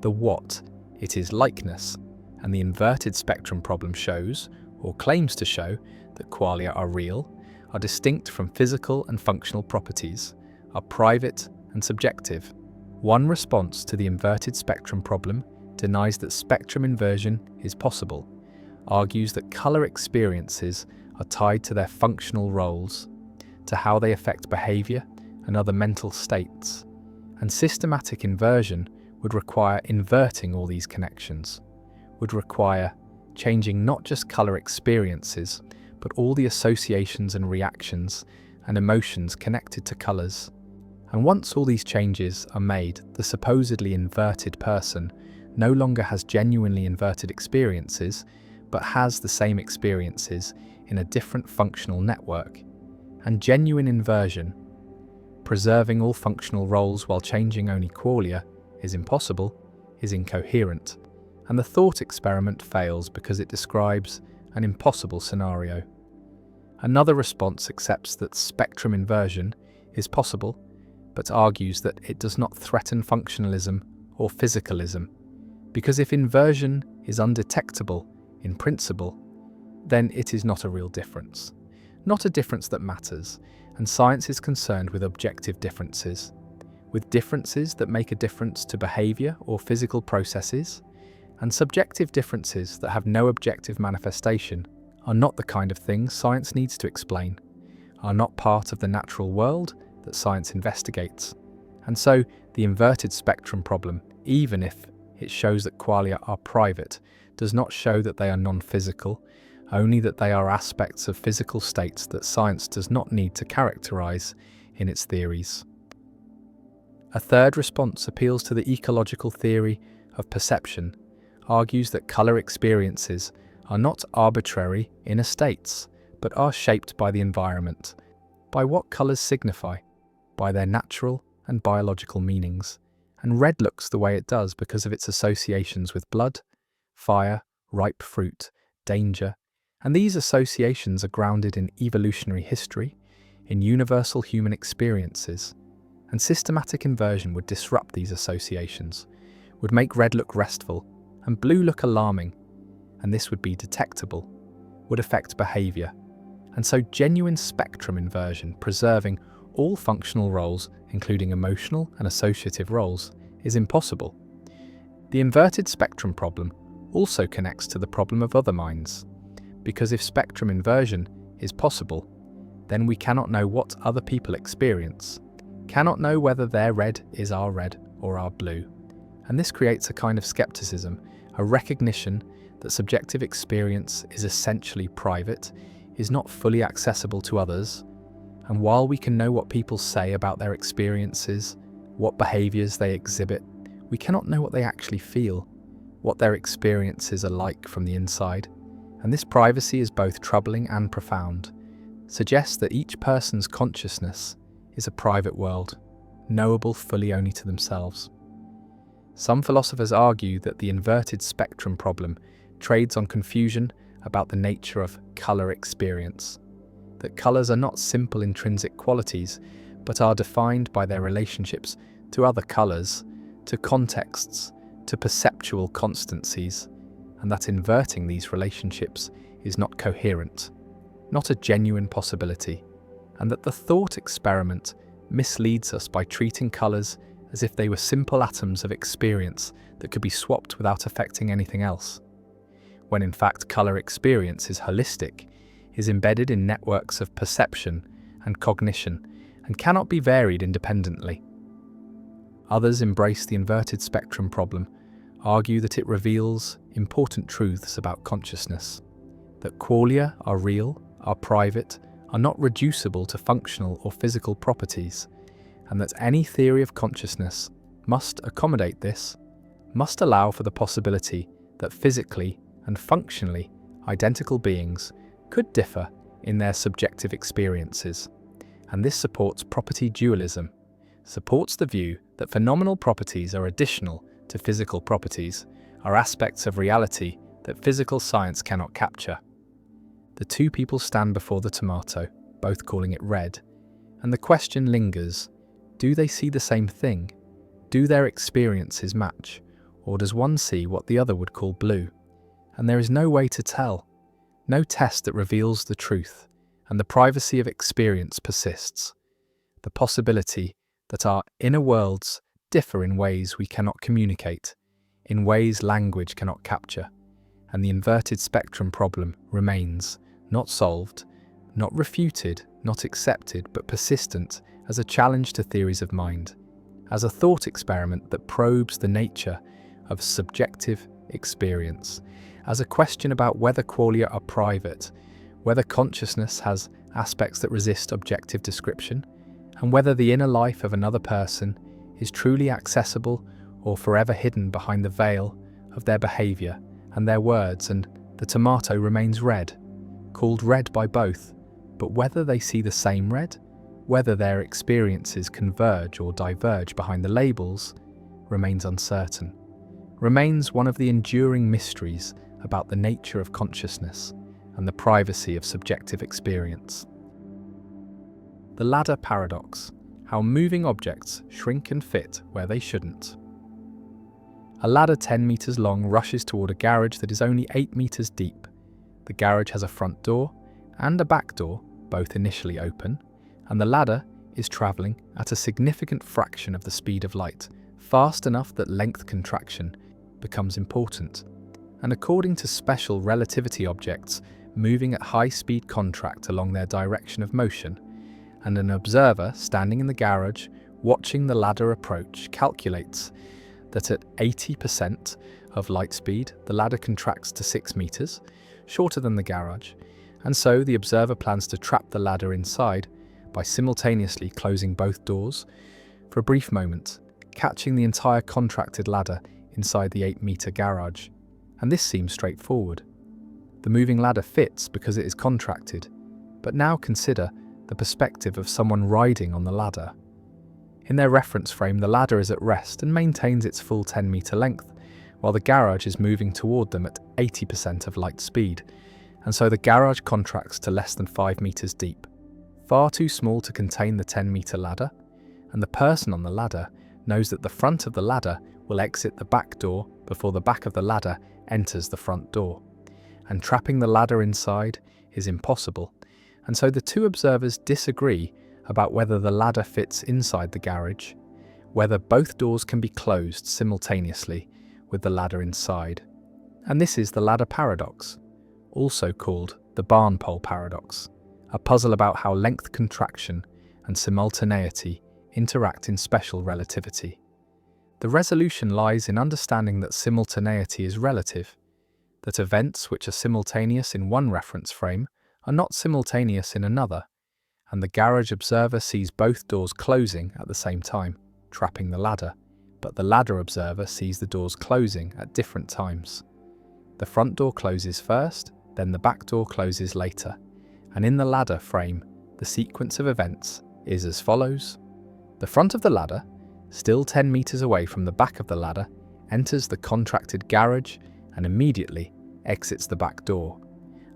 The what, it is likeness, and the inverted spectrum problem shows, or claims to show, that qualia are real, are distinct from physical and functional properties, are private and subjective. One response to the inverted spectrum problem denies that spectrum inversion is possible, argues that colour experiences are tied to their functional roles, to how they affect behaviour and other mental states, and systematic inversion would require inverting all these connections, would require changing not just colour experiences, but all the associations and reactions and emotions connected to colours. And once all these changes are made, the supposedly inverted person no longer has genuinely inverted experiences, but has the same experiences in a different functional network. And genuine inversion, preserving all functional roles while changing only qualia, is impossible, is incoherent, and the thought experiment fails because it describes an impossible scenario. Another response accepts that spectrum inversion is possible, but argues that it does not threaten functionalism or physicalism, because if inversion is undetectable in principle, then it is not a real difference, not a difference that matters, and science is concerned with objective differences, with differences that make a difference to behaviour or physical processes, and subjective differences that have no objective manifestation are not the kind of things science needs to explain, are not part of the natural world that science investigates. And so the inverted spectrum problem, even if it shows that qualia are private, does not show that they are non-physical, only that they are aspects of physical states that science does not need to characterize in its theories. A third response appeals to the ecological theory of perception, argues that colour experiences are not arbitrary inner states, but are shaped by the environment, by what colours signify, by their natural and biological meanings, and red looks the way it does because of its associations with blood, fire, ripe fruit, danger, and these associations are grounded in evolutionary history, in universal human experiences, and systematic inversion would disrupt these associations, would make red look restful and blue look alarming, and this would be detectable, would affect behaviour, and so genuine spectrum inversion, preserving all functional roles, including emotional and associative roles, is impossible. The inverted spectrum problem also connects to the problem of other minds, because if spectrum inversion is possible, then we cannot know what other people experience, cannot know whether their red is our red or our blue. And this creates a kind of skepticism, a recognition that subjective experience is essentially private, is not fully accessible to others, and while we can know what people say about their experiences, what behaviours they exhibit, we cannot know what they actually feel, what their experiences are like from the inside. And this privacy is both troubling and profound, suggests that each person's consciousness is a private world, knowable fully only to themselves. Some philosophers argue that the inverted spectrum problem trades on confusion about the nature of colour experience, that colours are not simple intrinsic qualities, but are defined by their relationships to other colours, to contexts, to perceptual constancies, and that inverting these relationships is not coherent, not a genuine possibility, and that the thought experiment misleads us by treating colours as if they were simple atoms of experience that could be swapped without affecting anything else, when in fact colour experience is holistic, is embedded in networks of perception and cognition, and cannot be varied independently. Others embrace the inverted spectrum problem, argue that it reveals important truths about consciousness, that qualia are real, are private, are not reducible to functional or physical properties, and that any theory of consciousness must accommodate this, must allow for the possibility that physically and functionally identical beings could differ in their subjective experiences. And this supports property dualism, supports the view that phenomenal properties are additional to physical properties, are aspects of reality that physical science cannot capture. The two people stand before the tomato, both calling it red, and the question lingers, Do they see the same thing? Do their experiences match? Or does one see what the other would call blue? And there is no way to tell. No test that reveals the truth, and the privacy of experience persists. The possibility that our inner worlds differ in ways we cannot communicate, in ways language cannot capture, and the inverted spectrum problem remains, not solved, not refuted, not accepted, but persistent as a challenge to theories of mind, as a thought experiment that probes the nature of subjective experience, as a question about whether qualia are private, whether consciousness has aspects that resist objective description, and whether the inner life of another person is truly accessible or forever hidden behind the veil of their behaviour and their words. And the tomato remains red, called red by both, but whether they see the same red, whether their experiences converge or diverge behind the labels, remains uncertain, remains one of the enduring mysteries about the nature of consciousness and the privacy of subjective experience. The ladder paradox: how moving objects shrink and fit where they shouldn't. A ladder 10 meters long rushes toward a garage that is only 8 meters deep. The garage has a front door and a back door, both initially open, and the ladder is traveling at a significant fraction of the speed of light, fast enough that length contraction becomes important. And according to special relativity objects moving at high speed contract along their direction of motion, and an observer standing in the garage watching the ladder approach calculates that at 80% of light speed, the ladder contracts to 6 meters, shorter than the garage, and so the observer plans to trap the ladder inside by simultaneously closing both doors for a brief moment, catching the entire contracted ladder inside the 8-meter garage. And this seems straightforward. The moving ladder fits because it is contracted, but now consider the perspective of someone riding on the ladder. In their reference frame, the ladder is at rest and maintains its full 10-meter length, while the garage is moving toward them at 80% of light speed, and so the garage contracts to less than 5 meters deep, far too small to contain the 10-meter ladder, and the person on the ladder knows that the front of the ladder will exit the back door before the back of the ladder enters the front door, and trapping the ladder inside is impossible, and so the two observers disagree about whether the ladder fits inside the garage, whether both doors can be closed simultaneously with the ladder inside. And this is the ladder paradox, also called the barn pole paradox, a puzzle about how length contraction and simultaneity interact in special relativity. The resolution lies in understanding that simultaneity is relative, that events which are simultaneous in one reference frame are not simultaneous in another, and the garage observer sees both doors closing at the same time, trapping the ladder, but the ladder observer sees the doors closing at different times. The front door closes first, then the back door closes later, and in the ladder frame, the sequence of events is as follows. The front of the ladder, still 10 meters away from the back of the ladder, enters the contracted garage and immediately exits the back door,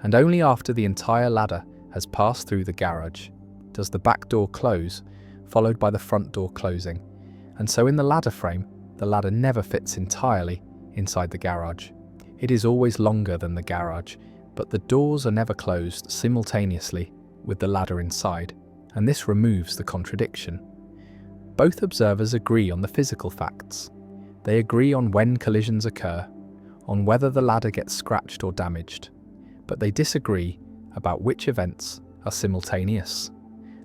and only after the entire ladder has passed through the garage does the back door close, followed by the front door closing, and so in the ladder frame, the ladder never fits entirely inside the garage. It is always longer than the garage, but the doors are never closed simultaneously with the ladder inside, and this removes the contradiction. Both observers agree on the physical facts. They agree on when collisions occur, on whether the ladder gets scratched or damaged, but they disagree about which events are simultaneous,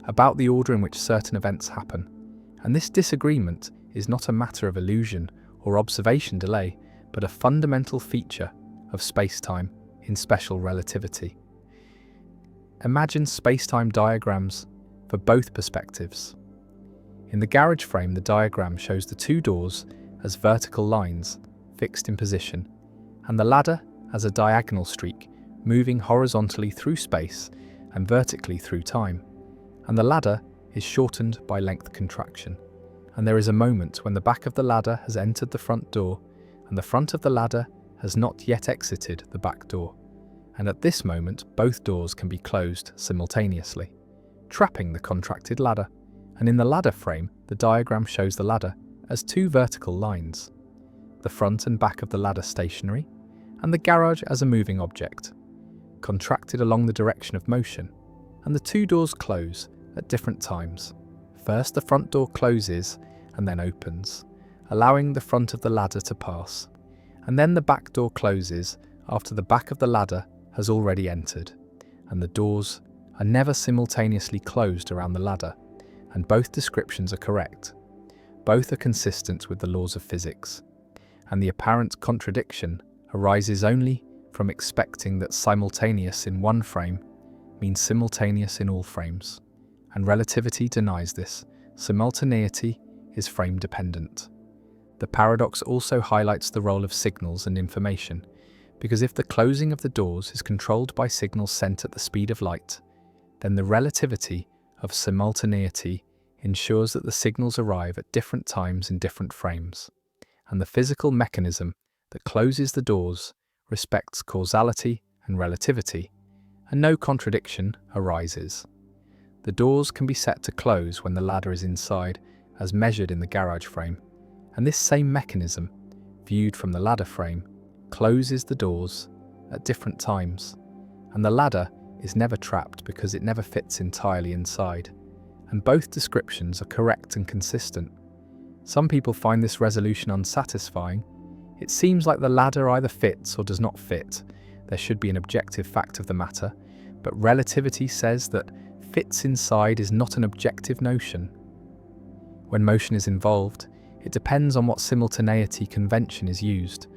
about the order in which certain events happen, and this disagreement is not a matter of illusion or observation delay, but a fundamental feature of space-time in special relativity. Imagine space-time diagrams for both perspectives. In the garage frame, the diagram shows the two doors as vertical lines fixed in position, and the ladder as a diagonal streak moving horizontally through space and vertically through time. And the ladder is shortened by length contraction, and there is a moment when the back of the ladder has entered the front door and the front of the ladder has not yet exited the back door, and at this moment both doors can be closed simultaneously, trapping the contracted ladder, and in the ladder frame The diagram shows the ladder as two vertical lines, the front and back of the ladder stationary, and the garage as a moving object, contracted along the direction of motion, and the two doors close at different times. First, the front door closes and then opens, allowing the front of the ladder to pass, and then the back door closes after the back of the ladder has already entered, and the doors are never simultaneously closed around the ladder, and both descriptions are correct. Both are consistent with the laws of physics, and the apparent contradiction arises only from expecting that simultaneous in one frame means simultaneous in all frames, and relativity denies this. Simultaneity is frame dependent. The paradox also highlights the role of signals and information, because if the closing of the doors is controlled by signals sent at the speed of light, then the relativity of simultaneity ensures that the signals arrive at different times in different frames, and the physical mechanism that closes the doors respects causality and relativity, and no contradiction arises. The doors can be set to close when the ladder is inside, as measured in the garage frame, and this same mechanism, viewed from the ladder frame, closes the doors at different times, and the ladder is never trapped because it never fits entirely inside, and both descriptions are correct and consistent. Some people find this resolution unsatisfying. It seems like the ladder either fits or does not fit. There should be an objective fact of the matter, but relativity says that fits inside is not an objective notion. When motion is involved, it depends on what simultaneity convention is used,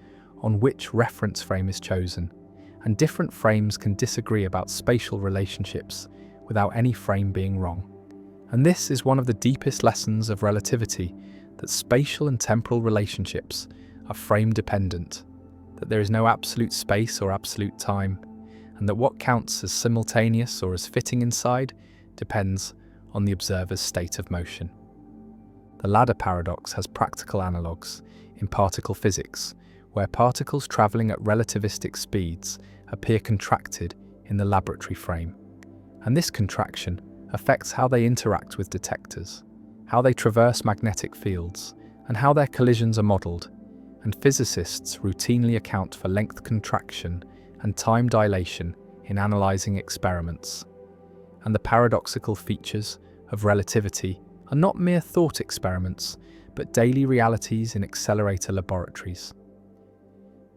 on which reference frame is chosen, and different frames can disagree about spatial relationships without any frame being wrong. And this is one of the deepest lessons of relativity, that spatial and temporal relationships are frame dependent, that there is no absolute space or absolute time, and that what counts as simultaneous or as fitting inside depends on the observer's state of motion. The ladder paradox has practical analogues in particle physics, where particles travelling at relativistic speeds appear contracted in the laboratory frame, and this contraction affects how they interact with detectors, how they traverse magnetic fields, and how their collisions are modelled, and physicists routinely account for length contraction and time dilation in analysing experiments. And the paradoxical features of relativity are not mere thought experiments, but daily realities in accelerator laboratories.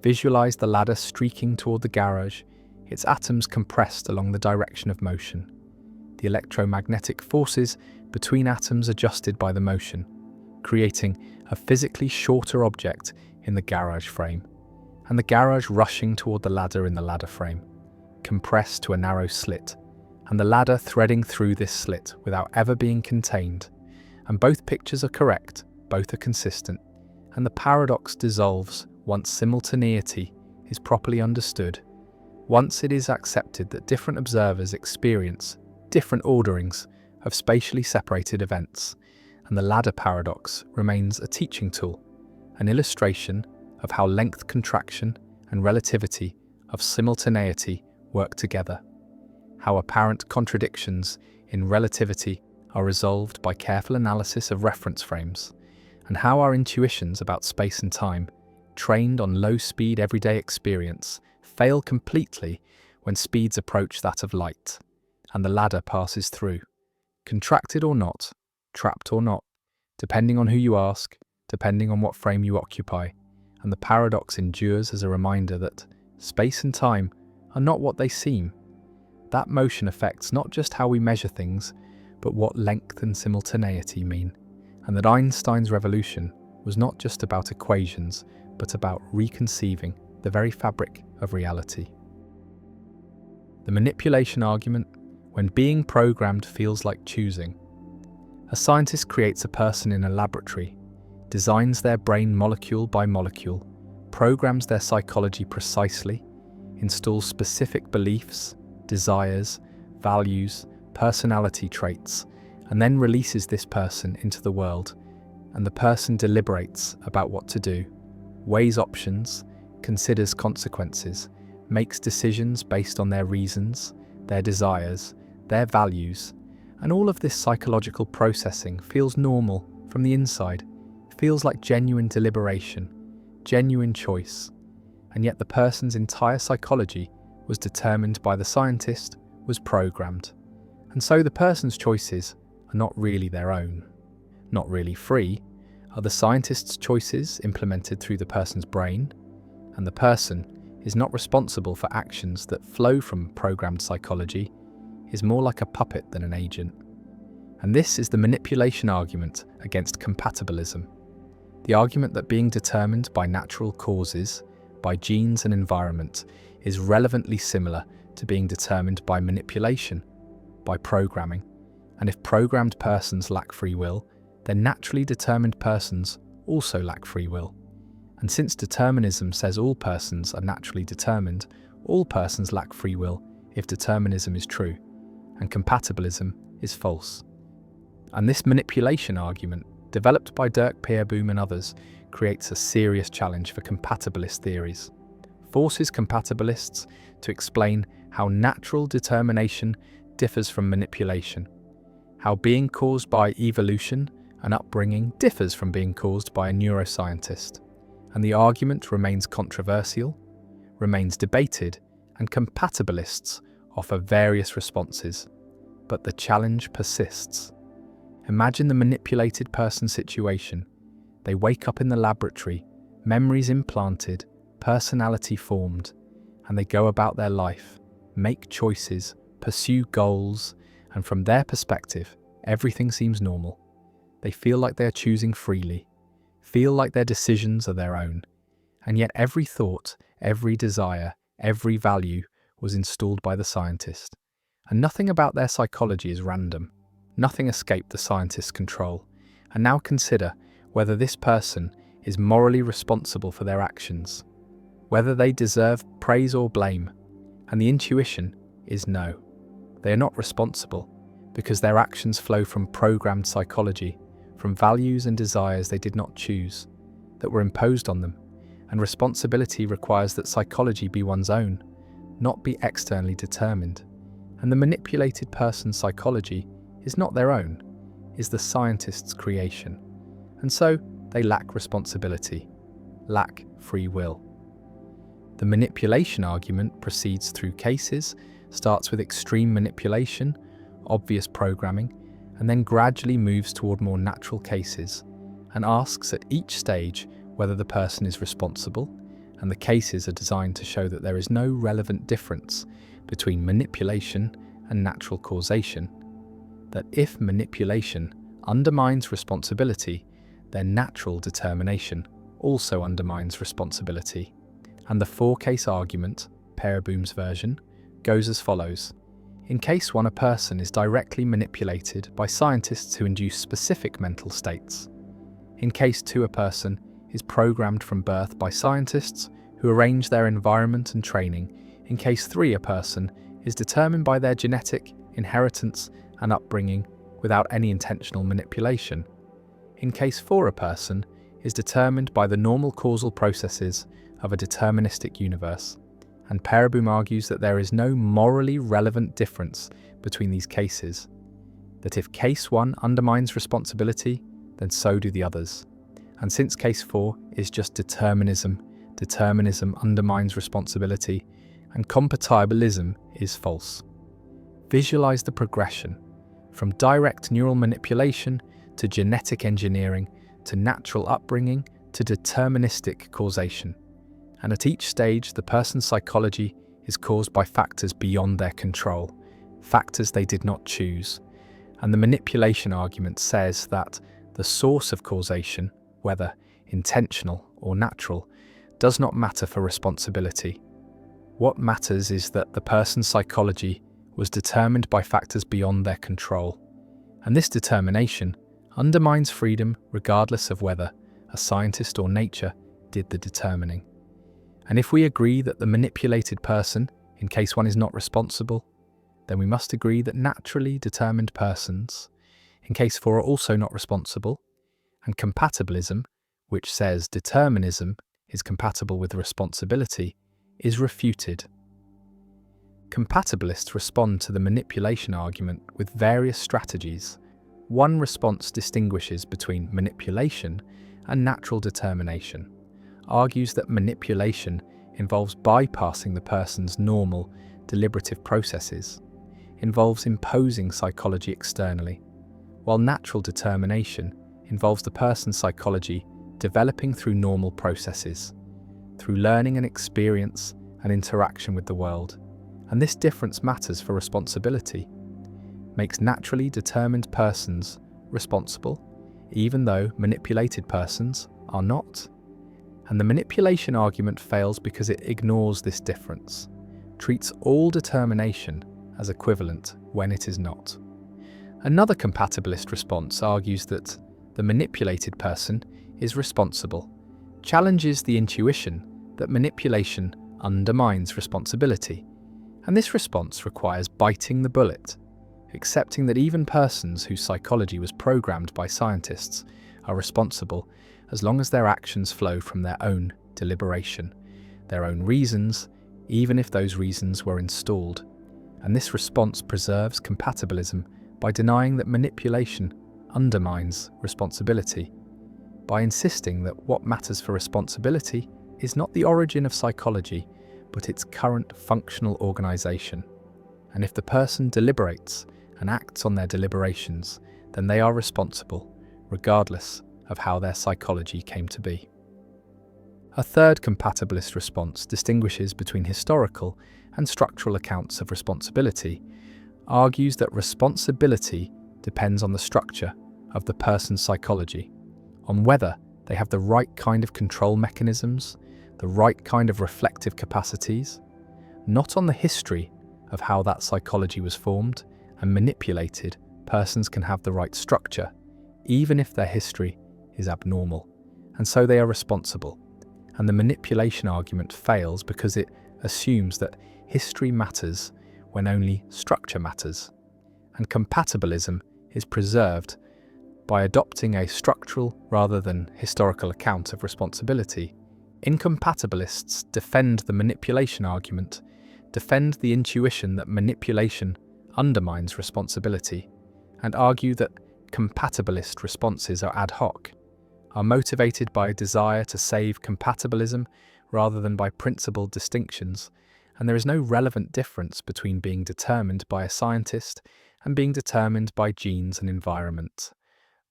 Visualise the ladder streaking toward the garage, its atoms compressed along the direction of motion, the electromagnetic forces between atoms adjusted by the motion, creating a physically shorter object in the garage frame, and the garage rushing toward the ladder in the ladder frame, compressed to a narrow slit, and the ladder threading through this slit without ever being contained. And both pictures are correct, both are consistent, and the paradox dissolves once simultaneity is properly understood, once it is accepted that different observers experience different orderings of spatially separated events, and the ladder paradox remains a teaching tool, an illustration of how length contraction and relativity of simultaneity work together, how apparent contradictions in relativity are resolved by careful analysis of reference frames, and how our intuitions about space and time, trained on low-speed everyday experience, fail completely when speeds approach that of light, and the ladder passes through, contracted or not, trapped or not, depending on who you ask, depending on what frame you occupy, and the paradox endures as a reminder that space and time are not what they seem. That motion affects not just how we measure things, but what length and simultaneity mean, and that Einstein's revolution was not just about equations, but about reconceiving the very fabric of reality. The manipulation argument, when being programmed feels like choosing. A scientist creates a person in a laboratory, designs their brain molecule by molecule, programs their psychology precisely, installs specific beliefs, desires, values, personality traits, and then releases this person into the world, and the person deliberates about what to do, weighs options, considers consequences, makes decisions based on their reasons, their desires, their values, and all of this psychological processing feels normal from the inside, feels like genuine deliberation, genuine choice, and yet the person's entire psychology was determined by the scientist, was programmed. And so the person's choices are not really their own, not really free. Are the scientist's choices implemented through the person's brain? And the person is not responsible for actions that flow from programmed psychology, is more like a puppet than an agent. And this is the manipulation argument against compatibilism. The argument that being determined by natural causes, by genes and environment, is relevantly similar to being determined by manipulation, by programming. And if programmed persons lack free will, then naturally determined persons also lack free will. And since determinism says all persons are naturally determined, all persons lack free will if determinism is true, and compatibilism is false. And this manipulation argument, developed by Dirk Pereboom and others, creates a serious challenge for compatibilist theories. Forces compatibilists to explain how natural determination differs from manipulation, how being caused by evolution and upbringing differs from being caused by a neuroscientist. And the argument remains controversial, remains debated, and compatibilists offer various responses. But the challenge persists. Imagine the manipulated person situation. They wake up in the laboratory, memories implanted, personality formed, and they go about their life, make choices, pursue goals, and from their perspective, everything seems normal. They feel like they are choosing freely, feel like their decisions are their own, and yet every thought, every desire, every value was installed by the scientist. And nothing about their psychology is random. Nothing escaped the scientist's control. And now consider whether this person is morally responsible for their actions, whether they deserve praise or blame. And the intuition is no. They are not responsible because their actions flow from programmed psychology, from values and desires they did not choose, that were imposed on them. And responsibility requires that psychology be one's own, not be externally determined. And the manipulated person's psychology is not their own, is the scientist's creation. And so they lack responsibility, lack free will. The manipulation argument proceeds through cases, starts with extreme manipulation, obvious programming, and then gradually moves toward more natural cases, and asks at each stage whether the person is responsible, and the cases are designed to show that there is no relevant difference between manipulation and natural causation, that if manipulation undermines responsibility, then natural determination also undermines responsibility. And the four-case argument, Pereboom's version, goes as follows. In case 1, a person is directly manipulated by scientists who induce specific mental states. In case 2, a person is programmed from birth by scientists who arrange their environment and training. In case 3, a person is determined by their genetic, inheritance, and upbringing without any intentional manipulation. In case 4, a person is determined by the normal causal processes of a deterministic universe. And Pereboom argues that there is no morally relevant difference between these cases, that if case 1 undermines responsibility, then so do the others. And since case 4 is just determinism, determinism undermines responsibility, and compatibilism is false. Visualize the progression, from direct neural manipulation to genetic engineering to natural upbringing to deterministic causation. And at each stage, the person's psychology is caused by factors beyond their control, factors they did not choose. And the manipulation argument says that the source of causation, whether intentional or natural, does not matter for responsibility. What matters is that the person's psychology was determined by factors beyond their control. And this determination undermines freedom regardless of whether a scientist or nature did the determining. And if we agree that the manipulated person, in case 1, is not responsible, then we must agree that naturally determined persons, in case 4, are also not responsible, and compatibilism, which says determinism is compatible with responsibility, is refuted. Compatibilists respond to the manipulation argument with various strategies. one response distinguishes between manipulation and natural determination, argues that manipulation involves bypassing the person's normal, deliberative processes, involves imposing psychology externally, while natural determination involves the person's psychology developing through normal processes, through learning and experience and interaction with the world. And this difference matters for responsibility, makes naturally determined persons responsible, even though manipulated persons are not. And the manipulation argument fails because it ignores this difference, treats all determination as equivalent when it is not. Another compatibilist response argues that the manipulated person is responsible, challenges the intuition that manipulation undermines responsibility. And this response requires biting the bullet, accepting that even persons whose psychology was programmed by scientists are responsible as long as their actions flow from their own deliberation, their own reasons, even if those reasons were installed. And this response preserves compatibilism by denying that manipulation undermines responsibility, by insisting that what matters for responsibility is not the origin of psychology, but its current functional organization. And if the person deliberates and acts on their deliberations, then they are responsible, regardless of how their psychology came to be. A third compatibilist response distinguishes between historical and structural accounts of responsibility, argues that responsibility depends on the structure of the person's psychology, on whether they have the right kind of control mechanisms, the right kind of reflective capacities, not on the history of how that psychology was formed and manipulated. Persons can have the right structure, even if their history is abnormal, and so they are responsible. And the manipulation argument fails because it assumes that history matters when only structure matters, and compatibilism is preserved by adopting a structural rather than historical account of responsibility. Incompatibilists defend the manipulation argument, defend the intuition that manipulation undermines responsibility, and argue that compatibilist responses are ad hoc, are motivated by a desire to save compatibilism rather than by principled distinctions, and there is no relevant difference between being determined by a scientist and being determined by genes and environment.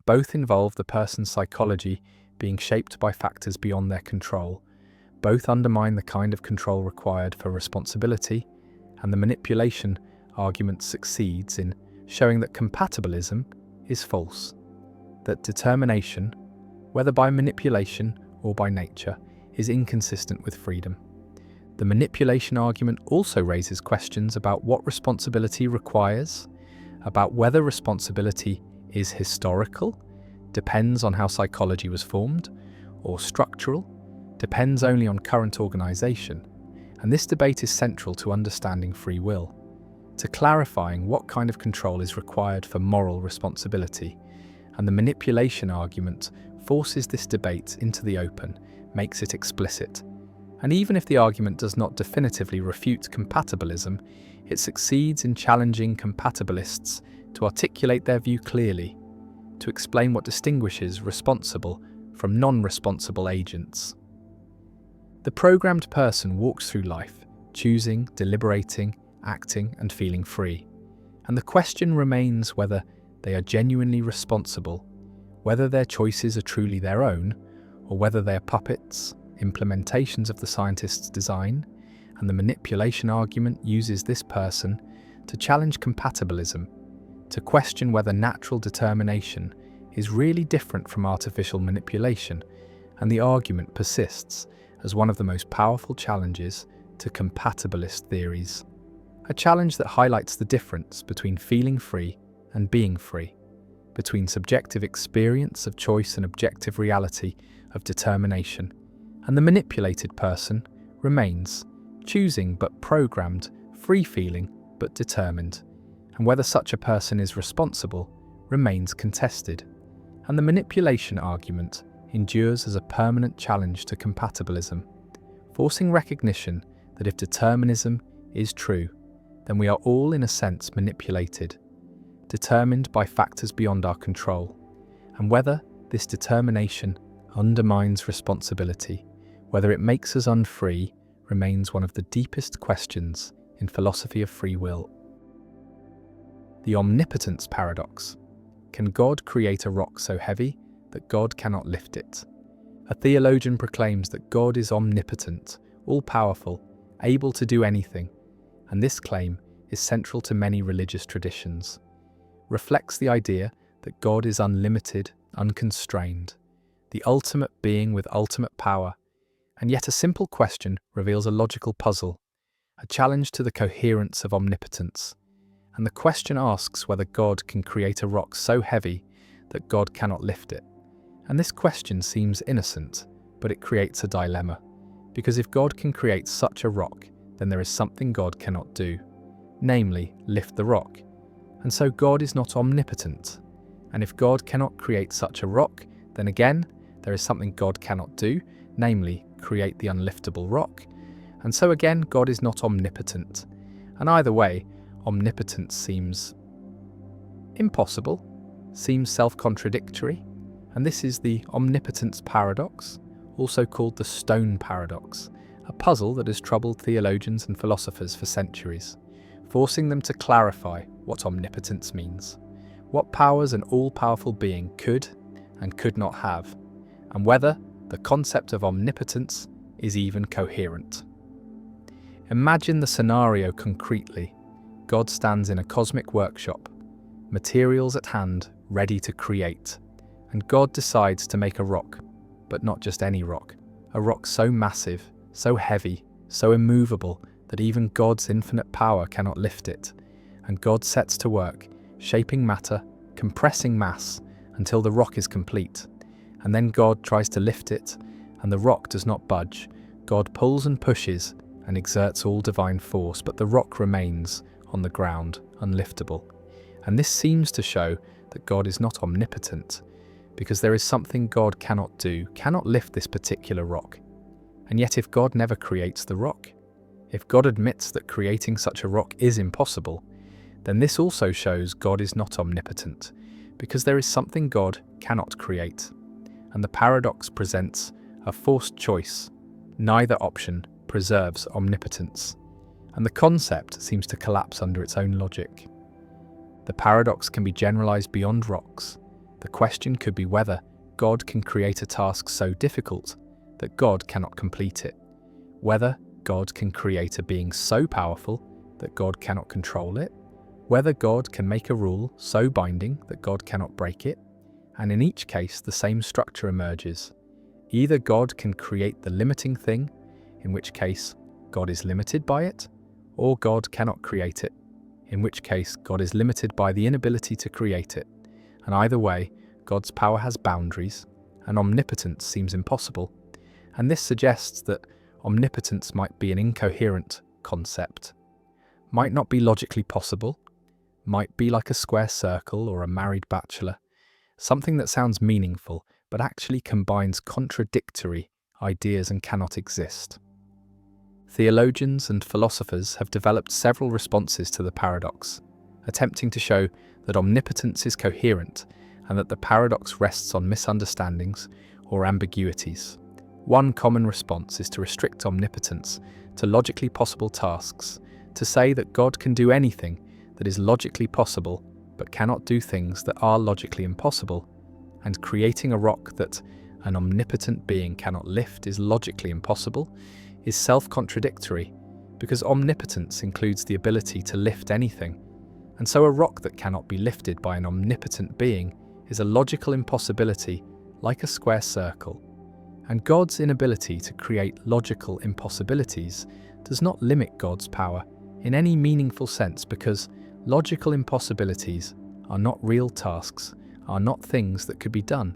Both involve the person's psychology being shaped by factors beyond their control. Both undermine the kind of control required for responsibility, and the manipulation argument succeeds in showing that compatibilism is false, that determination, whether by manipulation or by nature, is inconsistent with freedom. The manipulation argument also raises questions about what responsibility requires, about whether responsibility is historical, depends on how psychology was formed, or structural, depends only on current organization. And this debate is central to understanding free will, to clarifying what kind of control is required for moral responsibility. And the manipulation argument forces this debate into the open, makes it explicit. And even if the argument does not definitively refute compatibilism, it succeeds in challenging compatibilists to articulate their view clearly, to explain what distinguishes responsible from non-responsible agents. The programmed person walks through life, choosing, deliberating, acting, and feeling free. And the question remains whether they are genuinely responsible, whether their choices are truly their own, or whether they are puppets, implementations of the scientist's design. And the manipulation argument uses this person to challenge compatibilism, to question whether natural determination is really different from artificial manipulation, and the argument persists as one of the most powerful challenges to compatibilist theories. A challenge that highlights the difference between feeling free and being free, between subjective experience of choice and objective reality of determination. And the manipulated person remains choosing but programmed, free-feeling but determined. And whether such a person is responsible remains contested. And the manipulation argument endures as a permanent challenge to compatibilism, forcing recognition that if determinism is true, then we are all in a sense manipulated. determined by factors beyond our control, and whether this determination undermines responsibility, whether it makes us unfree, remains one of the deepest questions in philosophy of free will. The omnipotence paradox. Can God create a rock so heavy that God cannot lift it? A theologian proclaims that God is omnipotent, all-powerful, able to do anything, and this claim is central to many religious traditions. Reflects the idea that God is unlimited, unconstrained, the ultimate being with ultimate power, and yet a simple question reveals a logical puzzle, a challenge to the coherence of omnipotence. And the question asks whether God can create a rock so heavy that God cannot lift it. And this question seems innocent, but it creates a dilemma. Because if God can create such a rock, then there is something God cannot do, namely, lift the rock. And so God is not omnipotent. And if God cannot create such a rock, then again, there is something God cannot do, namely, create the unliftable rock. And so again, God is not omnipotent. And either way, omnipotence seems impossible, seems self-contradictory, and this is the omnipotence paradox, also called the stone paradox, a puzzle that has troubled theologians and philosophers for centuries, forcing them to clarify what omnipotence means, what powers an all-powerful being could and could not have, and whether the concept of omnipotence is even coherent. Imagine the scenario concretely. God stands in a cosmic workshop, materials at hand, ready to create, and God decides to make a rock, but not just any rock, a rock so massive, so heavy, so immovable that even God's infinite power cannot lift it, and God sets to work, shaping matter, compressing mass, until the rock is complete, and then God tries to lift it, and the rock does not budge. God pulls and pushes and exerts all divine force, but the rock remains on the ground, unliftable. And this seems to show that God is not omnipotent, because there is something God cannot do, cannot lift this particular rock. And yet if God never creates the rock, if God admits that creating such a rock is impossible, then this also shows God is not omnipotent, because there is something God cannot create. And the paradox presents a forced choice. Neither option preserves omnipotence, and the concept seems to collapse under its own logic. The paradox can be generalized beyond rocks. The question could be whether God can create a task so difficult that God cannot complete it, whether God can create a being so powerful that God cannot control it, whether God can make a rule so binding that God cannot break it, and in each case the same structure emerges. Either God can create the limiting thing, in which case God is limited by it, or God cannot create it, in which case God is limited by the inability to create it. And either way, God's power has boundaries, and omnipotence seems impossible. And this suggests that omnipotence might be an incoherent concept, might not be logically possible, might be like a square circle or a married bachelor, something that sounds meaningful but actually combines contradictory ideas and cannot exist. Theologians and philosophers have developed several responses to the paradox, attempting to show that omnipotence is coherent and that the paradox rests on misunderstandings or ambiguities. One common response is to restrict omnipotence to logically possible tasks, to say that God can do anything that is logically possible but cannot do things that are logically impossible, and creating a rock that an omnipotent being cannot lift is logically impossible, is self-contradictory, because omnipotence includes the ability to lift anything, and so a rock that cannot be lifted by an omnipotent being is a logical impossibility, like a square circle. And God's inability to create logical impossibilities does not limit God's power in any meaningful sense, because logical impossibilities are not real tasks, are not things that could be done.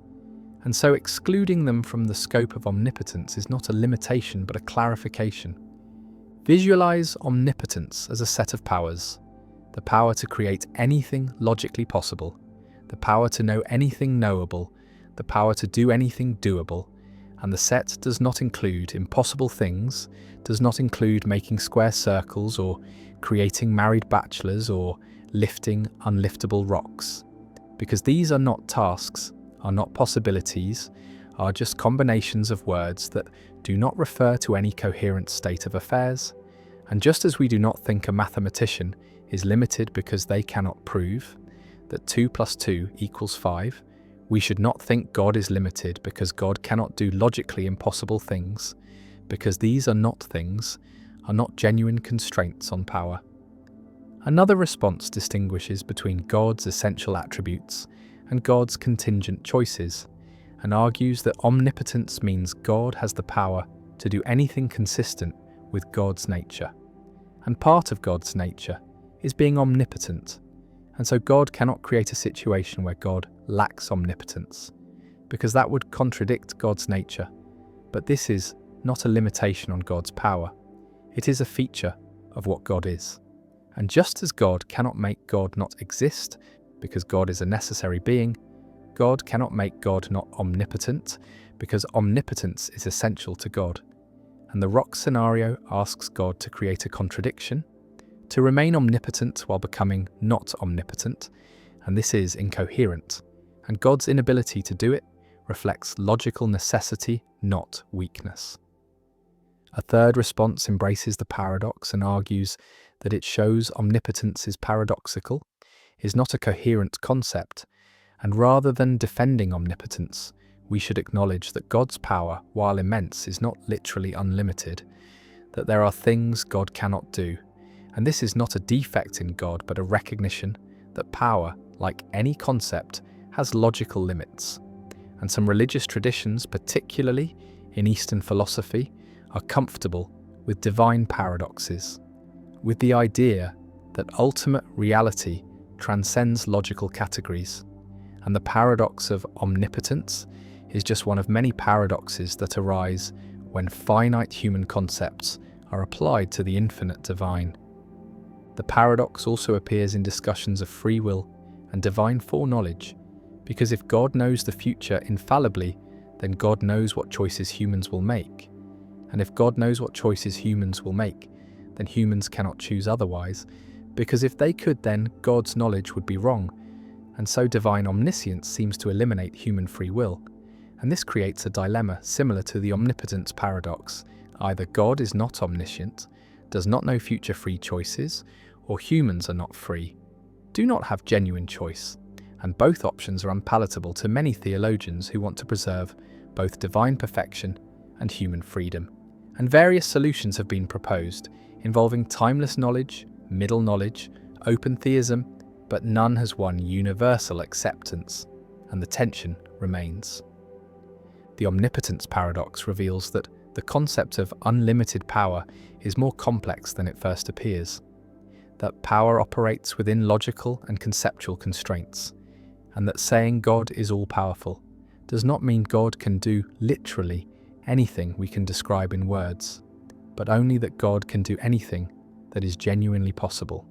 And so excluding them from the scope of omnipotence is not a limitation but a clarification. Visualize omnipotence as a set of powers: the power to create anything logically possible, the power to know anything knowable, the power to do anything doable. And the set does not include impossible things, does not include making square circles or creating married bachelors or lifting unliftable rocks, because these are not tasks, are not possibilities, are just combinations of words that do not refer to any coherent state of affairs. And just as we do not think a mathematician is limited because they cannot prove that 2 + 2 = 5, we should not think God is limited because God cannot do logically impossible things, because these are not things, are not genuine constraints on power. Another response distinguishes between God's essential attributes and God's contingent choices, and argues that omnipotence means God has the power to do anything consistent with God's nature. And part of God's nature is being omnipotent, and so God cannot create a situation where God lacks omnipotence, because that would contradict God's nature. But this is not a limitation on God's power. It is a feature of what God is. And just as God cannot make God not exist, because God is a necessary being, God cannot make God not omnipotent, because omnipotence is essential to God. And the rock scenario asks God to create a contradiction, to remain omnipotent while becoming not omnipotent, and this is incoherent. And God's inability to do it reflects logical necessity, not weakness. A third response embraces the paradox and argues that it shows omnipotence is paradoxical, is not a coherent concept, and rather than defending omnipotence, we should acknowledge that God's power, while immense, is not literally unlimited, that there are things God cannot do, and this is not a defect in God but a recognition that power, like any concept, has logical limits. And some religious traditions, particularly in Eastern philosophy, are comfortable with divine paradoxes, with the idea that ultimate reality transcends logical categories, and the paradox of omnipotence is just one of many paradoxes that arise when finite human concepts are applied to the infinite divine. The paradox also appears in discussions of free will and divine foreknowledge, because if God knows the future infallibly, then God knows what choices humans will make. And if God knows what choices humans will make, then humans cannot choose otherwise, because if they could, then God's knowledge would be wrong. And so divine omniscience seems to eliminate human free will. And this creates a dilemma similar to the omnipotence paradox. Either God is not omniscient, does not know future free choices, or humans are not free, do not have genuine choice. And both options are unpalatable to many theologians who want to preserve both divine perfection and human freedom. And various solutions have been proposed, involving timeless knowledge, middle knowledge, open theism, but none has won universal acceptance, and the tension remains. The omnipotence paradox reveals that the concept of unlimited power is more complex than it first appears, that power operates within logical and conceptual constraints, and that saying God is all-powerful does not mean God can do literally anything we can describe in words, but only that God can do anything that is genuinely possible,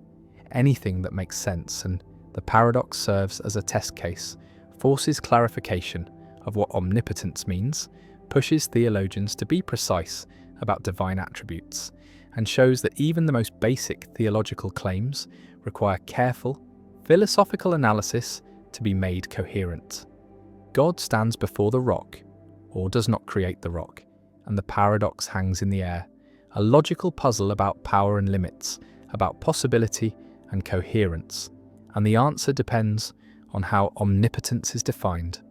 anything that makes sense. And the paradox serves as a test case, forces clarification of what omnipotence means, pushes theologians to be precise about divine attributes, and shows that even the most basic theological claims require careful, philosophical analysis to be made coherent. God stands before the rock, or does not create the rock, and the paradox hangs in the air, a logical puzzle about power and limits, about possibility and coherence. And the answer depends on how omnipotence is defined,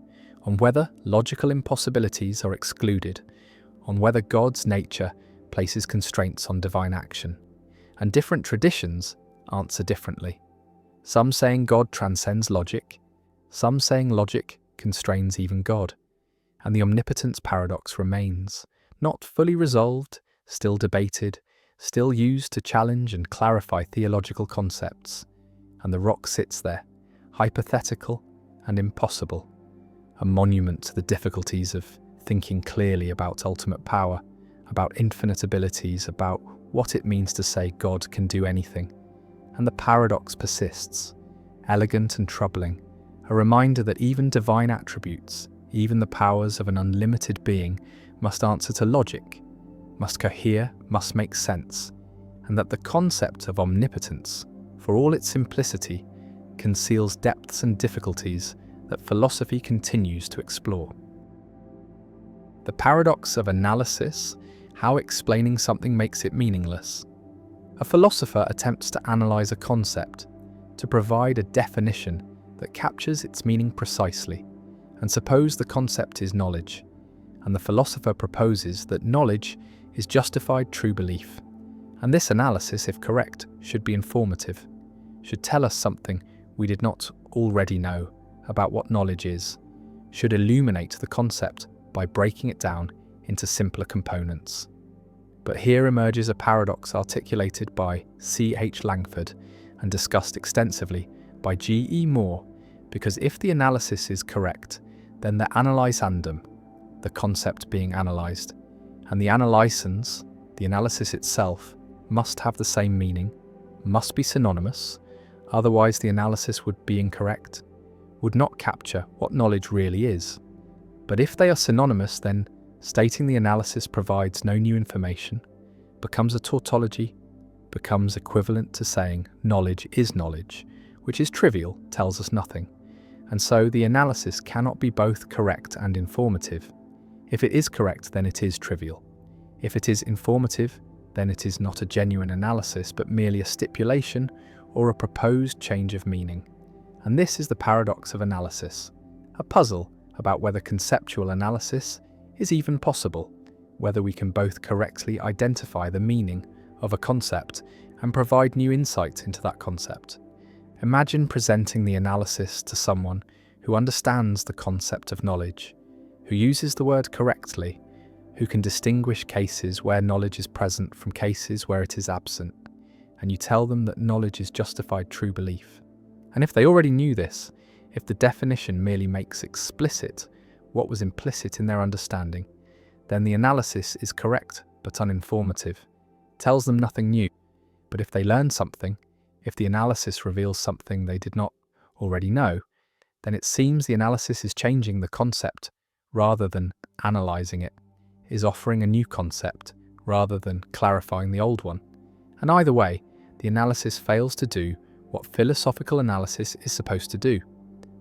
on whether logical impossibilities are excluded, on whether God's nature places constraints on divine action. And different traditions answer differently. Some saying God transcends logic, some saying logic constrains even God. And the omnipotence paradox remains, not fully resolved, still debated, still used to challenge and clarify theological concepts. And the rock sits there, hypothetical and impossible, a monument to the difficulties of thinking clearly about ultimate power, about infinite abilities, about what it means to say God can do anything. And the paradox persists, elegant and troubling, a reminder that even divine attributes, even the powers of an unlimited being, must answer to logic, must cohere, must make sense, and that the concept of omnipotence for all its simplicity, conceals depths and difficulties that philosophy continues to explore. The paradox of analysis, how explaining something makes it meaningless. A philosopher attempts to analyze a concept, to provide a definition that captures its meaning precisely. And suppose the concept is knowledge, and the philosopher proposes that knowledge is justified true belief. And this analysis, if correct, should be informative, should tell us something we did not already know about what knowledge is, should illuminate the concept by breaking it down into simpler components. But here emerges a paradox articulated by C.H. Langford and discussed extensively by G.E. Moore, because if the analysis is correct, then the analysandum, the concept being analysed, and the analysans, the analysis itself, must have the same meaning, must be synonymous, otherwise the analysis would be incorrect, would not capture what knowledge really is. But if they are synonymous, then stating the analysis provides no new information, becomes a tautology, becomes equivalent to saying knowledge is knowledge, which is trivial, tells us nothing. And so the analysis cannot be both correct and informative. If it is correct, then it is trivial. If it is informative, then it is not a genuine analysis, but merely a stipulation or a proposed change of meaning. And this is the paradox of analysis, a puzzle about whether conceptual analysis is even possible, whether we can both correctly identify the meaning of a concept and provide new insight into that concept. Imagine presenting the analysis to someone who understands the concept of knowledge, who uses the word correctly, who can distinguish cases where knowledge is present from cases where it is absent, and you tell them that knowledge is justified true belief. And if they already knew this, if the definition merely makes explicit what was implicit in their understanding, then the analysis is correct but uninformative, tells them nothing new. But if they learn something, if the analysis reveals something they did not already know, then it seems the analysis is changing the concept rather than analysing it, is offering a new concept rather than clarifying the old one. And either way, the analysis fails to do what philosophical analysis is supposed to do,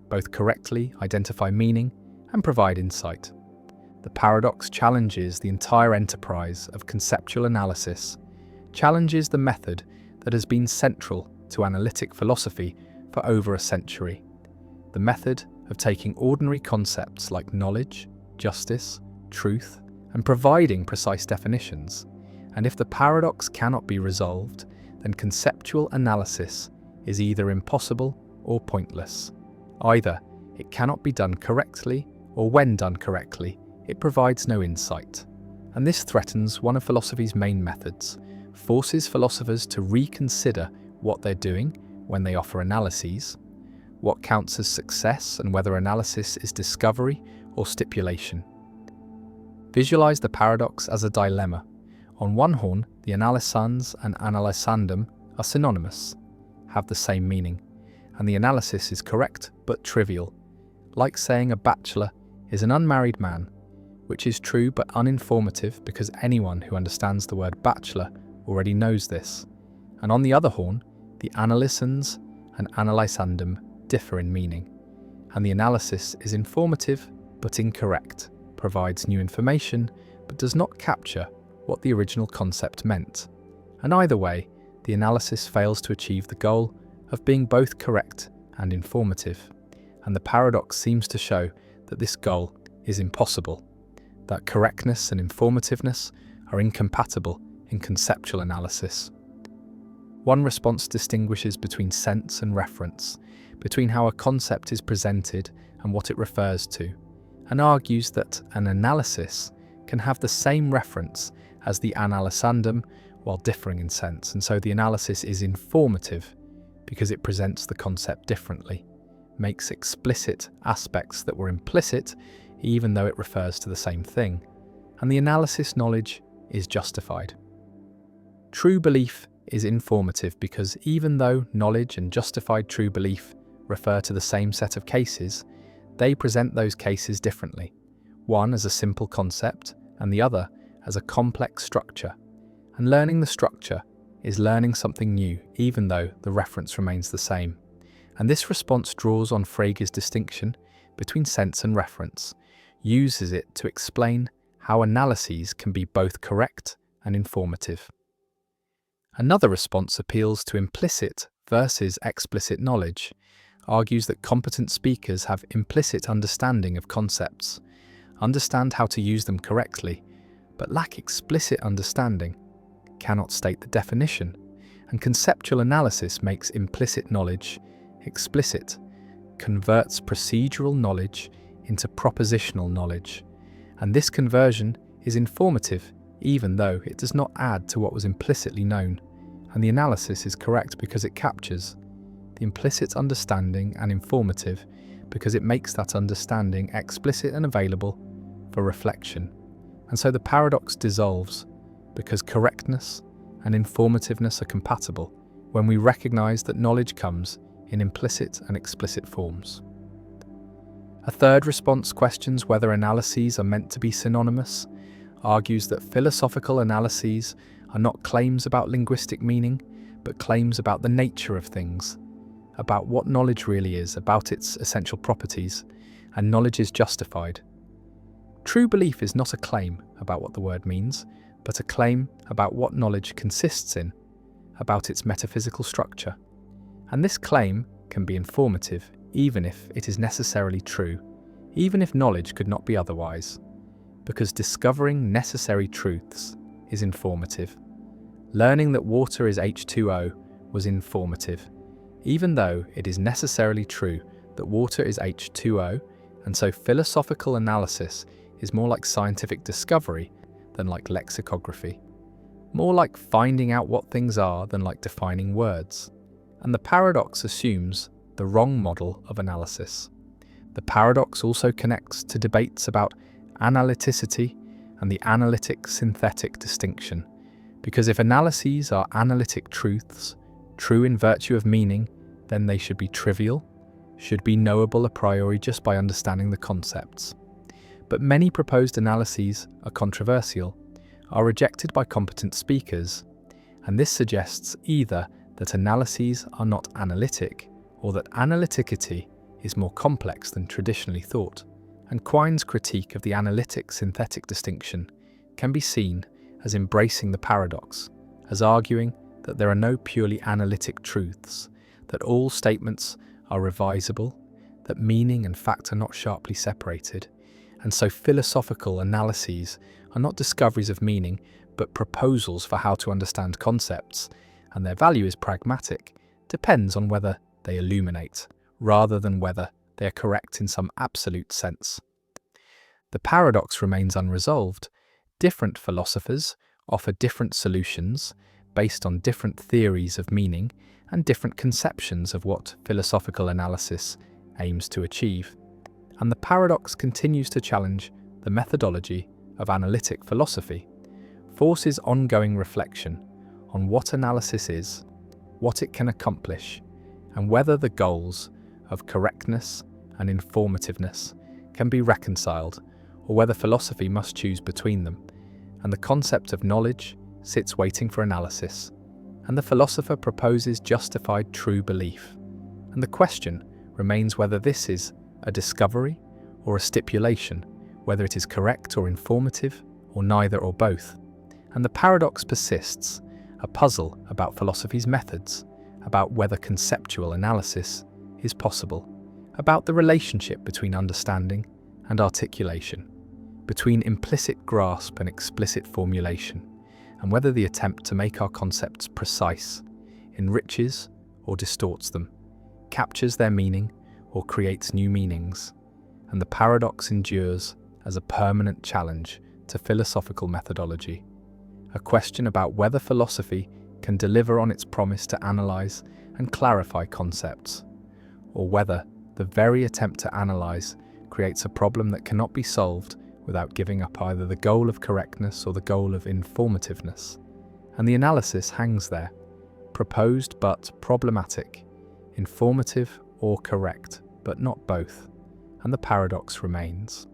both correctly identify meaning and provide insight. The paradox challenges the entire enterprise of conceptual analysis, challenges the method that has been central to analytic philosophy for over a century. The method of taking ordinary concepts like knowledge, justice, truth, and providing precise definitions. And if the paradox cannot be resolved, then conceptual analysis is either impossible or pointless. Either it cannot be done correctly, or when done correctly, it provides no insight. And this threatens one of philosophy's main methods, forces philosophers to reconsider what they're doing when they offer analyses, what counts as success and whether analysis is discovery or stipulation. Visualize the paradox as a dilemma. On one horn, the analysans and analysandum are synonymous, have the same meaning, and the analysis is correct but trivial, like saying a bachelor is an unmarried man, which is true but uninformative because anyone who understands the word bachelor already knows this. And on the other horn, the analysans and analysandum differ in meaning, and the analysis is informative but incorrect, provides new information but does not capture what the original concept meant. And either way, the analysis fails to achieve the goal of being both correct and informative. And the paradox seems to show that this goal is impossible, that correctness and informativeness are incompatible in conceptual analysis. One response distinguishes between sense and reference, between how a concept is presented and what it refers to, and argues that an analysis can have the same reference as the analysandum while differing in sense, and so the analysis is informative because it presents the concept differently, makes explicit aspects that were implicit even though it refers to the same thing, and the analysis knowledge is justified. True belief is informative because even though knowledge and justified true belief refer to the same set of cases, they present those cases differently, one as a simple concept and the other as a complex structure. And learning the structure is learning something new, even though the reference remains the same. And this response draws on Frege's distinction between sense and reference, uses it to explain how analyses can be both correct and informative. Another response appeals to implicit versus explicit knowledge, argues that competent speakers have implicit understanding of concepts, understand how to use them correctly, but lack explicit understanding, cannot state the definition, and conceptual analysis makes implicit knowledge explicit, converts procedural knowledge into propositional knowledge, and this conversion is informative even though it does not add to what was implicitly known, and the analysis is correct because it captures the implicit understanding and informative because it makes that understanding explicit and available for reflection. And so the paradox dissolves because correctness and informativeness are compatible when we recognize that knowledge comes in implicit and explicit forms. A third response questions whether analyses are meant to be synonymous, argues that philosophical analyses are not claims about linguistic meaning, but claims about the nature of things, about what knowledge really is, about its essential properties, and knowledge is justified. True belief is not a claim about what the word means, but a claim about what knowledge consists in, about its metaphysical structure. And this claim can be informative, even if it is necessarily true, even if knowledge could not be otherwise, because discovering necessary truths is informative. Learning that water is H2O was informative, even though it is necessarily true that water is H2O, and so philosophical analysis is more like scientific discovery than like lexicography, more like finding out what things are than like defining words. And the paradox assumes the wrong model of analysis. The paradox also connects to debates about analyticity and the analytic-synthetic distinction, because if analyses are analytic truths, true in virtue of meaning, then they should be trivial, should be knowable a priori just by understanding the concepts. But many proposed analyses are controversial, are rejected by competent speakers, and this suggests either that analyses are not analytic, or that analyticity is more complex than traditionally thought. And Quine's critique of the analytic-synthetic distinction can be seen as embracing the paradox, as arguing that there are no purely analytic truths, that all statements are revisable, that meaning and fact are not sharply separated, and so philosophical analyses are not discoveries of meaning, but proposals for how to understand concepts, and their value is pragmatic, depends on whether they illuminate, rather than whether they are correct in some absolute sense. The paradox remains unresolved. Different philosophers offer different solutions based on different theories of meaning and different conceptions of what philosophical analysis aims to achieve. And the paradox continues to challenge the methodology of analytic philosophy, forces ongoing reflection on what analysis is, what it can accomplish, and whether the goals of correctness and informativeness can be reconciled, or whether philosophy must choose between them. And the concept of knowledge sits waiting for analysis, and the philosopher proposes justified true belief. And the question remains whether this is a discovery or a stipulation, whether it is correct or informative, or neither or both. And the paradox persists, a puzzle about philosophy's methods, about whether conceptual analysis is possible, about the relationship between understanding and articulation, between implicit grasp and explicit formulation, and whether the attempt to make our concepts precise enriches or distorts them, captures their meaning or creates new meanings. And the paradox endures as a permanent challenge to philosophical methodology, a question about whether philosophy can deliver on its promise to analyze and clarify concepts, or whether the very attempt to analyze creates a problem that cannot be solved without giving up either the goal of correctness or the goal of informativeness. And the analysis hangs there, proposed but problematic, informative or correct, but not both, and the paradox remains.